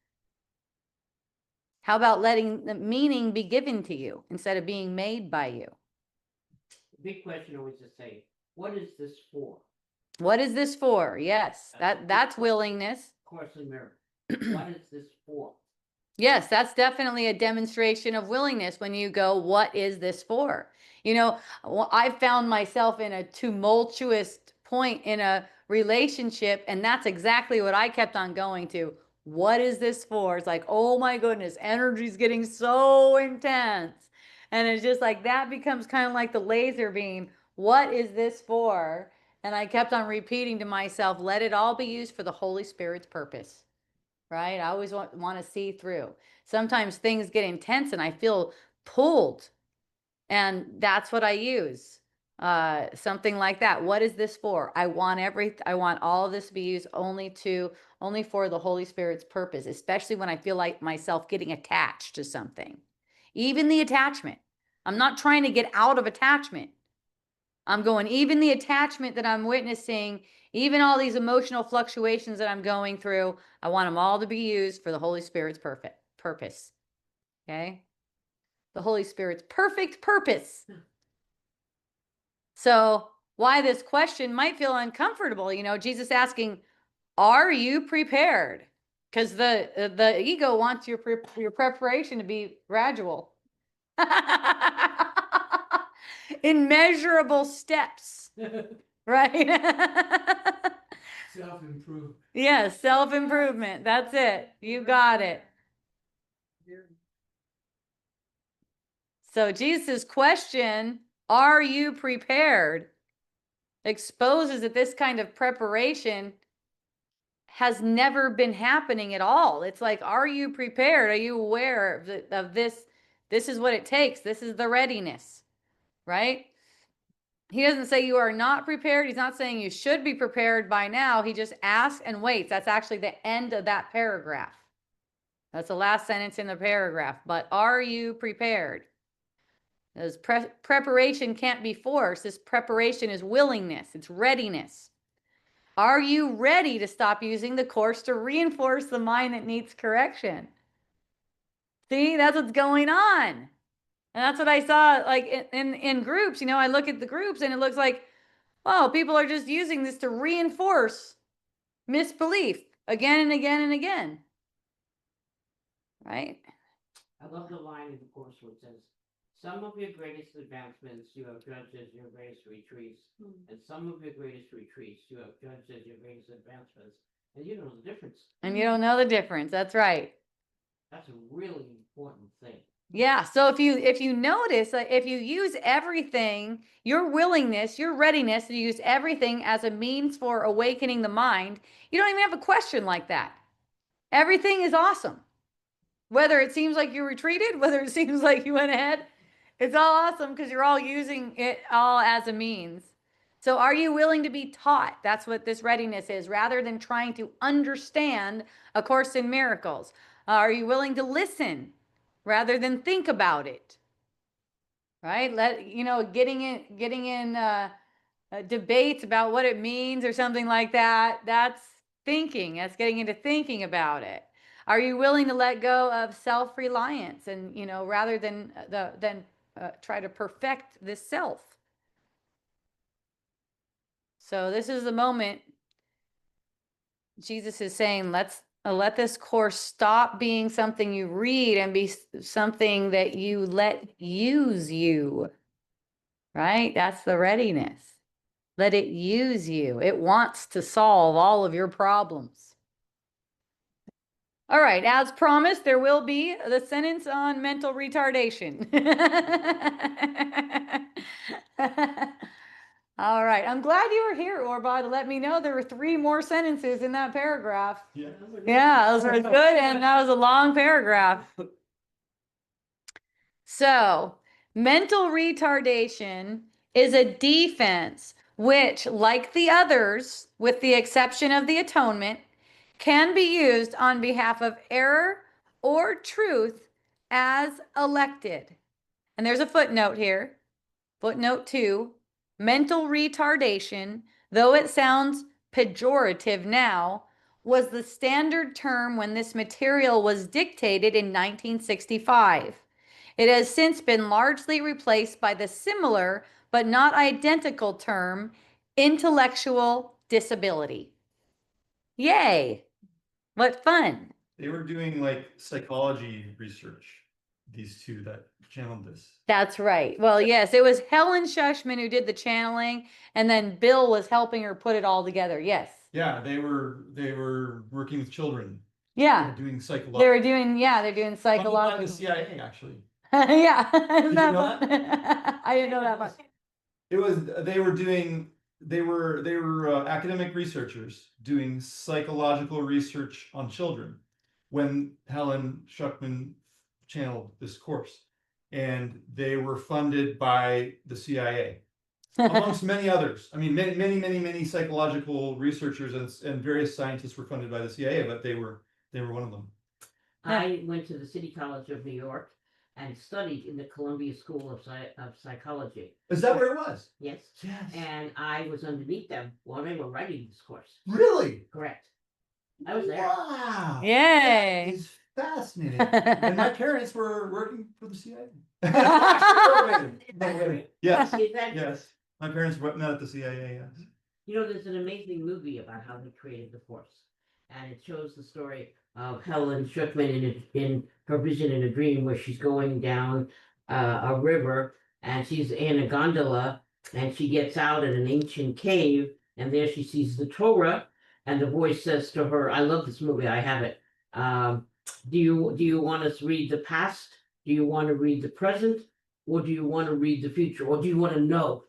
How about letting the meaning be given to you instead of being made by you? The big question always is say, what is this for? What is this for? Yes, that's willingness. Course in Miracles. What is this for? Yes, that's definitely a demonstration of willingness when you go, what is this for? You know, I found myself in a tumultuous point in a relationship, and that's exactly what I kept on going to. What is this for? It's like, oh my goodness, energy's getting so intense. And it's just like that becomes kind of like the laser beam. What is this for? And I kept on repeating to myself, let it all be used for the Holy Spirit's purpose. Right? I always want to see through. Sometimes things get intense and I feel pulled. And that's what I use. Something like that. What is this for? I want all of this to be used only for the Holy Spirit's purpose, especially when I feel like myself getting attached to something. Even the attachment. I'm not trying to get out of attachment. I'm going, even the attachment that I'm witnessing, even all these emotional fluctuations that I'm going through, I want them all to be used for the Holy Spirit's perfect purpose. Okay? The Holy Spirit's perfect purpose. So, why this question might feel uncomfortable, Jesus asking, are you prepared? Because the ego wants your preparation to be gradual. In measurable steps. Right? Self-improvement. Yes, self-improvement. That's it. You got it. So Jesus' question, are you prepared, exposes that this kind of preparation has never been happening at all. It's like, are you prepared? Are you aware of this? This is what it takes. This is the readiness, right? He doesn't say you are not prepared. He's not saying you should be prepared by now. He just asks and waits. That's actually the end of that paragraph. That's the last sentence in the paragraph. But are you prepared? This preparation can't be forced. This preparation is willingness. It's readiness. Are you ready to stop using the course to reinforce the mind that needs correction? See, that's what's going on. And that's what I saw like in groups. I look at the groups and it looks like, oh, people are just using this to reinforce misbelief again and again and again. Right? I love the line in the course where it says, some of your greatest advancements you have judged as your greatest retreats, and some of your greatest retreats you have judged as your greatest advancements, and you don't know the difference. And you don't know the difference. That's right. That's a really important thing. Yeah, so if you notice, like, if you use everything, your willingness, your readiness to use everything as a means for awakening the mind, you don't even have a question like that. Everything is awesome. Whether it seems like you retreated, whether it seems like you went ahead, it's all awesome because you're all using it all as a means. So are you willing to be taught? That's what this readiness is, rather than trying to understand A Course in Miracles. Are you willing to listen rather than think about it? Right? Getting in debates about what it means or something like that. That's thinking. That's getting into thinking about it. Are you willing to let go of self-reliance and, rather than try to perfect this self? So this is the moment Jesus is saying, let's let this course stop being something you read and be something that you let use you. Right? That's the readiness. Let it use you. It wants to solve all of your problems. All right, as promised, there will be the sentence on mental retardation. All right, I'm glad you were here, Orba, to let me know there were 3 more sentences in that paragraph. Yeah. Yeah, those were good, and that was a long paragraph. So, mental retardation is a defense which, like the others, with the exception of the atonement, can be used on behalf of error or truth as elected. And there's a footnote here. Footnote 2, mental retardation, though it sounds pejorative now, was the standard term when this material was dictated in 1965. It has since been largely replaced by the similar but not identical term intellectual disability. Yay! What fun. They were doing like psychology research, these two that channeled this. That's right. Well, yes, it was Helen Shushman who did the channeling, and then Bill was helping her put it all together. Yes. Yeah, they were working with children. Yeah. Doing They psychology. were doing, yeah, they're doing Funded by the psychological. CIA, actually. Yeah. Isn't you that know fun? I didn't know that much. It was they were academic researchers doing psychological research on children when Helen Schuckman channeled this course, and they were funded by the CIA amongst many others. I mean, many psychological researchers and various scientists were funded by the CIA, but they were one of them. I went to the City College of New York and studied in the Columbia School of Psychology. Is that where it was? Yes. Yes. And I was underneath them while they were writing this course. Really? Correct. I was there. Wow. Yay. That is fascinating. And my parents were working for the CIA. Yes. Is that- Yes. My parents were not at the CIA, yes. You know, there's an amazing movie about how they created the force, and it shows the story of Helen Schuckman in her vision in a dream where she's going down a river and she's in a gondola and she gets out at an ancient cave and there she sees the Torah and the voice says to her, "I love this movie. I have it. Do you want us to read the past? Do you want to read the present, or do you want to read the future, or do you want to know?"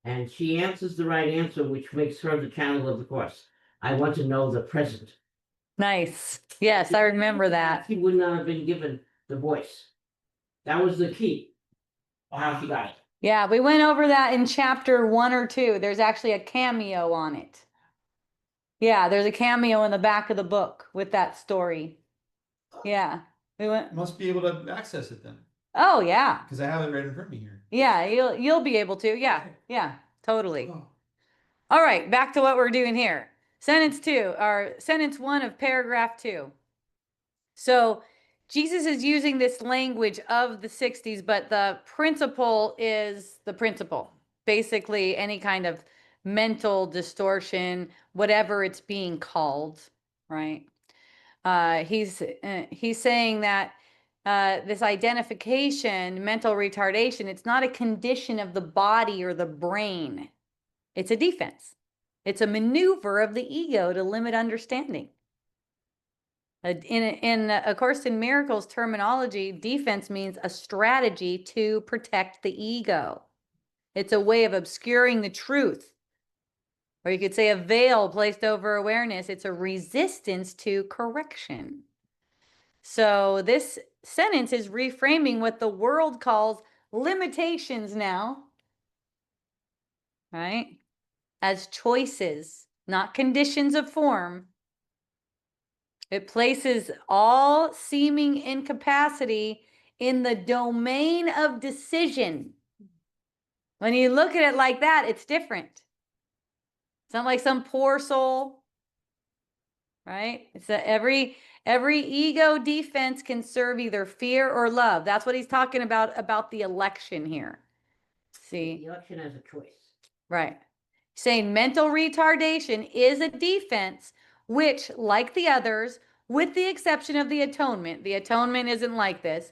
And she answers the right answer, which makes her the channel of the course. I want to know the present. Nice. Yes, I remember that. She would not have been given the voice. That was the key. How she got it. Yeah, we went over that in chapter 1 or 2. There's actually a cameo on it. Yeah, there's a cameo in the back of the book with that story. Yeah. We went. Must be able to access it then, Oh, yeah. because I have it right in front of me here. Yeah, you'll be able to. Yeah. Yeah, totally. Oh. All right, back to what we're doing here. Sentence 2, or sentence 1 of paragraph 2. So Jesus is using this language of the 60s, but the principle is the principle. Basically, any kind of mental distortion, whatever it's being called, right? He's saying that this identification, mental retardation, it's not a condition of the body or the brain. It's a defense. It's a maneuver of the ego to limit understanding. In A Course in Miracles terminology, defense means a strategy to protect the ego. It's a way of obscuring the truth. Or you could say a veil placed over awareness. It's a resistance to correction. So this sentence is reframing what the world calls limitations now, right? As choices, not conditions of form. It places all seeming incapacity in the domain of decision. When you look at it like that, it's different. It's not like some poor soul, right? It's that every ego defense can serve either fear or love. That's what he's talking about the election here. See? The election as a choice. Right. Saying mental retardation is a defense, which, like the others, with the exception of the atonement isn't like this,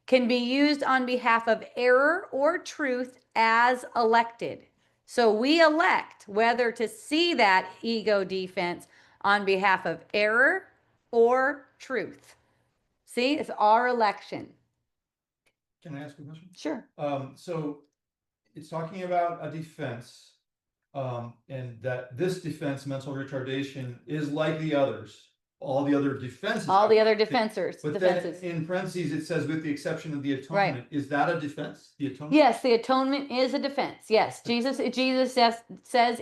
can be used on behalf of error or truth as elected. So we elect whether to see that ego defense on behalf of error or truth. See, it's our election. Can I ask a question? Sure. So it's talking about a defense, and that this defense, mental retardation, is like the others. All the other defenses. All the other defenses. But then in parentheses, it says with the exception of the atonement. Right. Is that a defense? The atonement? Yes, the atonement is a defense. Yes, Jesus says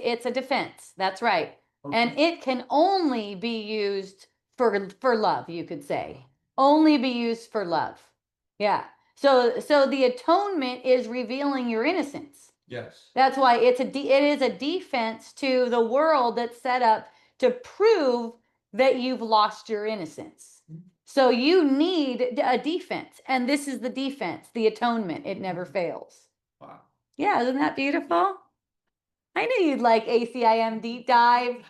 it's a defense. That's right. Okay. And it can only be used for love, you could say. Only be used for love. Yeah. So the atonement is revealing your innocence. Yes. That's why it is a defense to the world that's set up to prove that you've lost your innocence. So you need a defense, and this is the defense, the atonement. It never fails. Wow. Yeah, isn't that beautiful? I knew you'd like ACIM deep dive.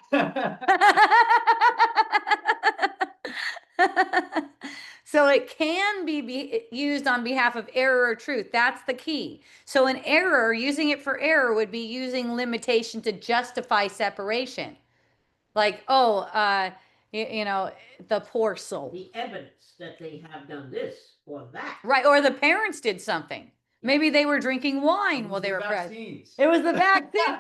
So it can be used on behalf of error or truth. That's the key. So an error, using it for error, would be using limitation to justify separation. Like, you know, the poor soul. The evidence that they have done this or that. Right, or the parents did something. Maybe they were drinking wine while they were present. It was the vaccine.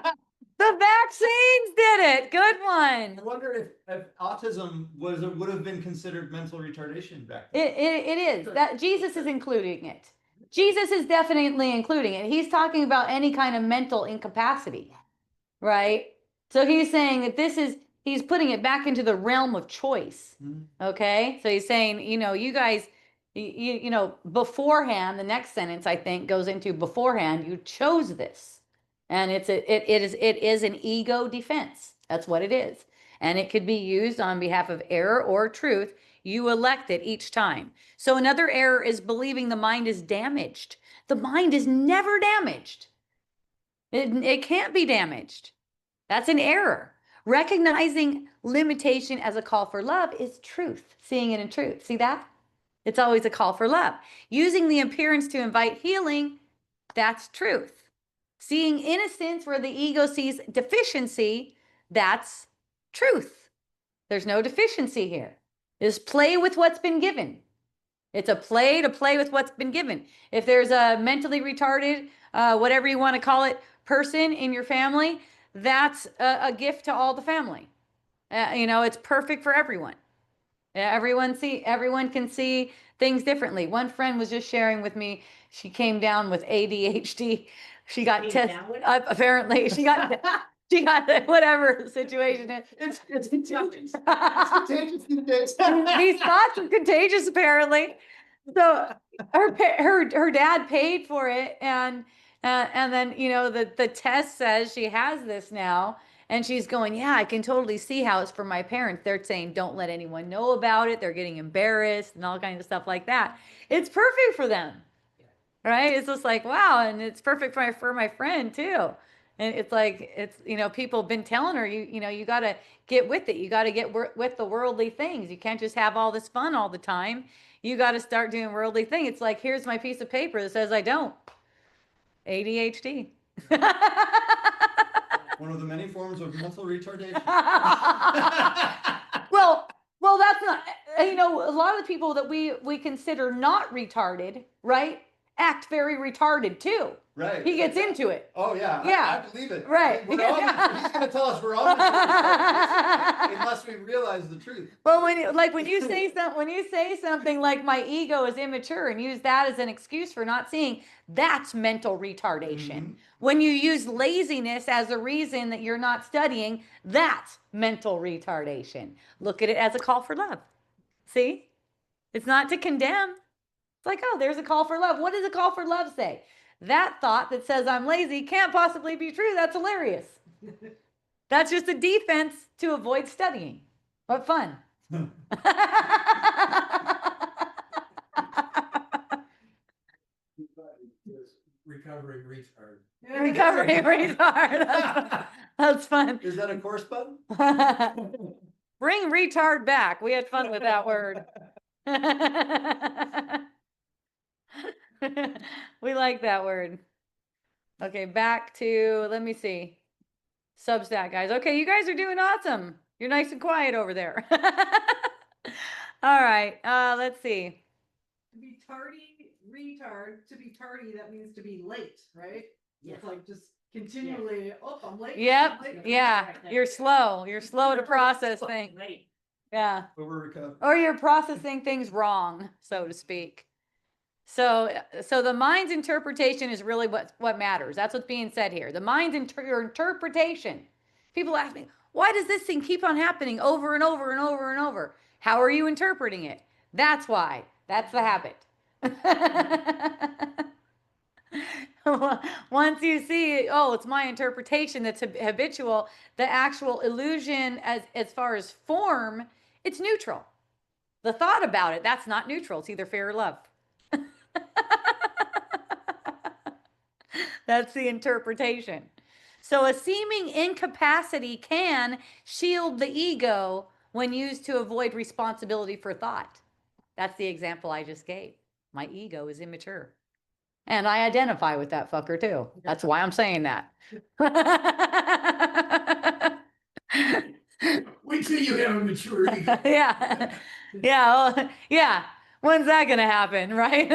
The vaccines did it. Good I one. wonder if autism would have been considered mental retardation back then. It is. That Jesus is including it. Jesus is definitely including it. He's talking about any kind of mental incapacity, right? So he's saying that he's putting it back into the realm of choice. Okay? So he's saying, you know, you guys, you know, beforehand, the next sentence I think goes into beforehand, you chose this. And it is an ego defense. That's what it is. And it could be used on behalf of error or truth. You elect it each time. So another error is believing the mind is damaged. The mind is never damaged. It can't be damaged. That's an error. Recognizing limitation as a call for love is truth, seeing it in truth. See that? It's always a call for love. Using the appearance to invite healing, that's truth. Seeing innocence where the ego sees deficiency, that's truth. There's no deficiency here. Is play with what's been given. It's a play to play with what's been given. If there's a mentally retarded, whatever you want to call it, person in your family, that's a gift to all the family. You know, it's perfect for everyone. Everyone can see things differently. One friend was just sharing with me, she came down with ADHD. She got tested. Apparently, she got whatever the situation is. It's contagious. It's contagious these days. These thoughts are contagious, apparently. So her dad paid for it, and then, you know, the test says she has this now, and she's going, yeah, I can totally see how it's for my parents. They're saying don't let anyone know about it. They're getting embarrassed and all kinds of stuff like that. It's perfect for them. Right? It's just like, wow. And it's perfect for my friend too. And it's like, you know, people have been telling her, you know, you got to get with it. You got to get with the worldly things. You can't just have all this fun all the time. You got to start doing worldly things. It's like, here's my piece of paper that says I don't. ADHD. One of the many forms of mental retardation. Well, Well, that's not, you know, a lot of the people that we consider not retarded, right, act very retarded too. Right. He gets into it. Oh yeah, Yeah. I believe it. Right. We're all he's gonna tell us we're all retarded unless we realize the truth. Well, when you say something like my ego is immature and use that as an excuse for not seeing, that's mental retardation. Mhm. When you use laziness as a reason that you're not studying, that's mental retardation. Look at it as a call for love. See? It's not to condemn. It's like, oh, there's a call for love. What does a call for love say? That thought that says I'm lazy can't possibly be true. That's hilarious. That's just a defense to avoid studying. What fun. Recovering retard. Recovering retard. That's fun. Is that a course button? Bring retard back. We had fun with that word. We like that word. Okay, back to, let me see. Substack, guys. Okay, you guys are doing awesome. You're nice and quiet over there. All right, let's see. To be tardy, retard. To be tardy, that means to be late, right? It's like just continually, oh, I'm late. Yep, I'm late. yeah, you're slow. You're slow to process things. Late. Yeah. But we're recovering. Or you're processing things wrong, so to speak. So the mind's interpretation is really what matters. That's what's being said here. The mind's your interpretation. People ask me, why does this thing keep on happening over and over and over and over? How are you interpreting it? That's why. That's the habit. Once you see, oh, it's my interpretation that's habitual, the actual illusion as far as form, it's neutral. The thought about it, that's not neutral. It's either fear or love. That's the interpretation. So a seeming incapacity can shield the ego when used to avoid responsibility for thought. That's the example I just gave. My ego is immature. And I identify with that fucker too. That's why I'm saying that. Wait till you have a mature ego. Yeah. Yeah. Well, yeah. When's that going to happen, right?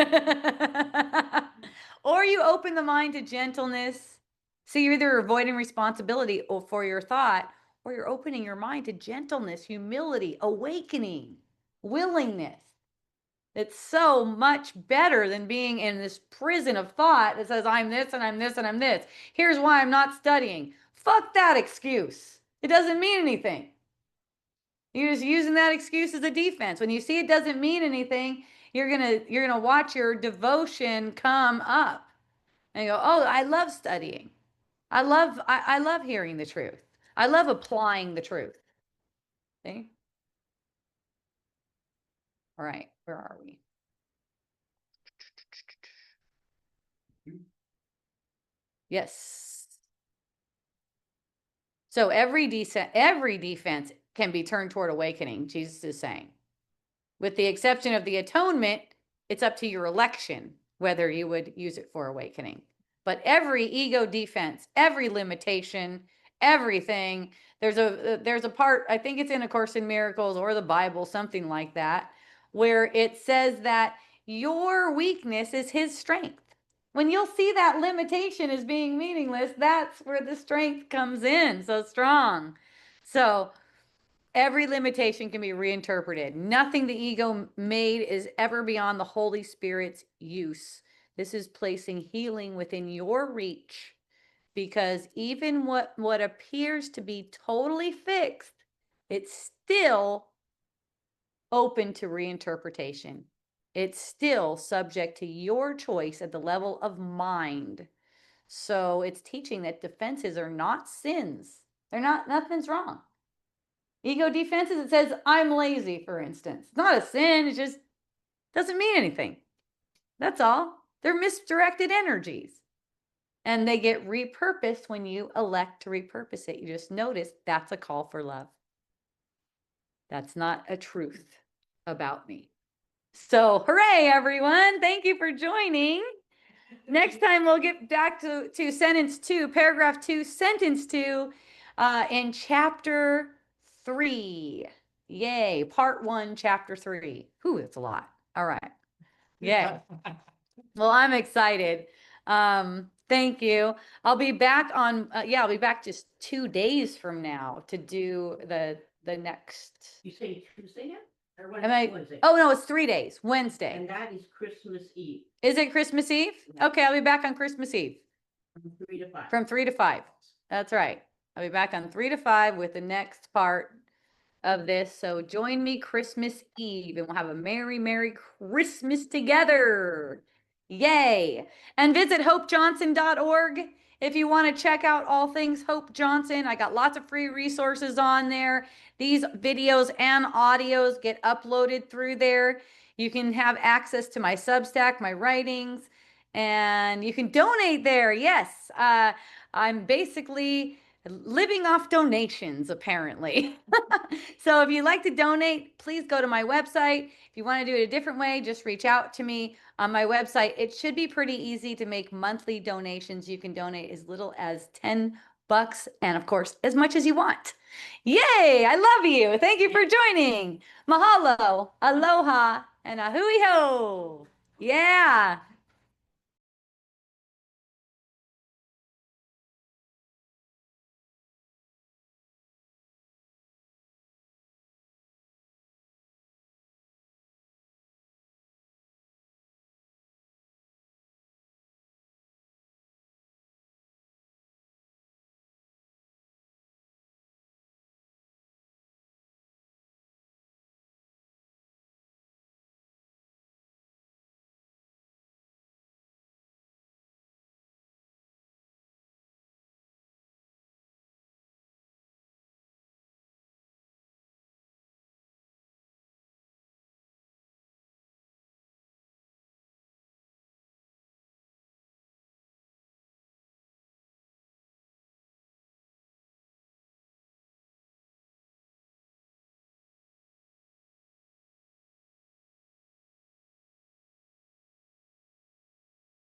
Or you open the mind to gentleness. So you're either avoiding responsibility for your thought, or you're opening your mind to gentleness, humility, awakening, willingness. It's so much better than being in this prison of thought that says, I'm this and I'm this and I'm this. Here's why I'm not studying. Fuck that excuse. It doesn't mean anything. You're just using that excuse as a defense. When you see it doesn't mean anything, you're gonna watch your devotion come up. And you go, oh, I love studying. I love hearing the truth. I love applying the truth. See? All right, where are we? Yes. So every defense can be turned toward awakening, Jesus is saying. With the exception of the atonement, it's up to your election whether you would use it for awakening. But every ego defense, every limitation, everything, there's a part, I think it's in A Course in Miracles or the Bible, something like that, where it says that your weakness is his strength. When you'll see that limitation as being meaningless, that's where the strength comes in so strong. So every limitation can be reinterpreted. Nothing the ego made is ever beyond the Holy Spirit's use. This is placing healing within your reach, because even what appears to be totally fixed, it's still open to reinterpretation. It's still subject to your choice at the level of mind. So it's teaching that defenses are not sins. They're not, nothing's wrong. Ego defenses, it says, I'm lazy, for instance. It's not a sin, it just doesn't mean anything. That's all. They're misdirected energies. And they get repurposed when you elect to repurpose it. You just notice that's a call for love. That's not a truth about me. So hooray, everyone. Thank you for joining. Next time we'll get back to sentence 2, paragraph 2, sentence 2, in chapter 3. Yay. Part 1, chapter 3. Whew, that's a lot. All right. Yay. Well, I'm excited. Thank you. I'll be back on, I'll be back just 2 days from now to do the next. You say Tuesday now? Or Am I? Wednesday? Oh, no, it's 3 days. Wednesday. And that is Christmas Eve, Is it Christmas Eve? Yeah. Okay, I'll be back on Christmas Eve from 3 to 5. from 3 to 5. That's right. I'll be back on 3 to 5 with the next part of this. So join me Christmas Eve and we'll have a Merry Christmas together. Yay. And visit hopejohnson.org if you want to check out all things Hope Johnson. I got lots of free resources on there. These videos and audios get uploaded through there. You can have access to my Substack, my writings, and you can donate there. Yes, I'm basically living off donations, apparently. So if you'd like to donate, please go to my website. If you want to do it a different way, just reach out to me on my website. It should be pretty easy to make monthly donations. You can donate as little as $10 and of course, as much as you want. Yay, I love you. Thank you for joining. Mahalo, aloha, and a hui ho. Yeah.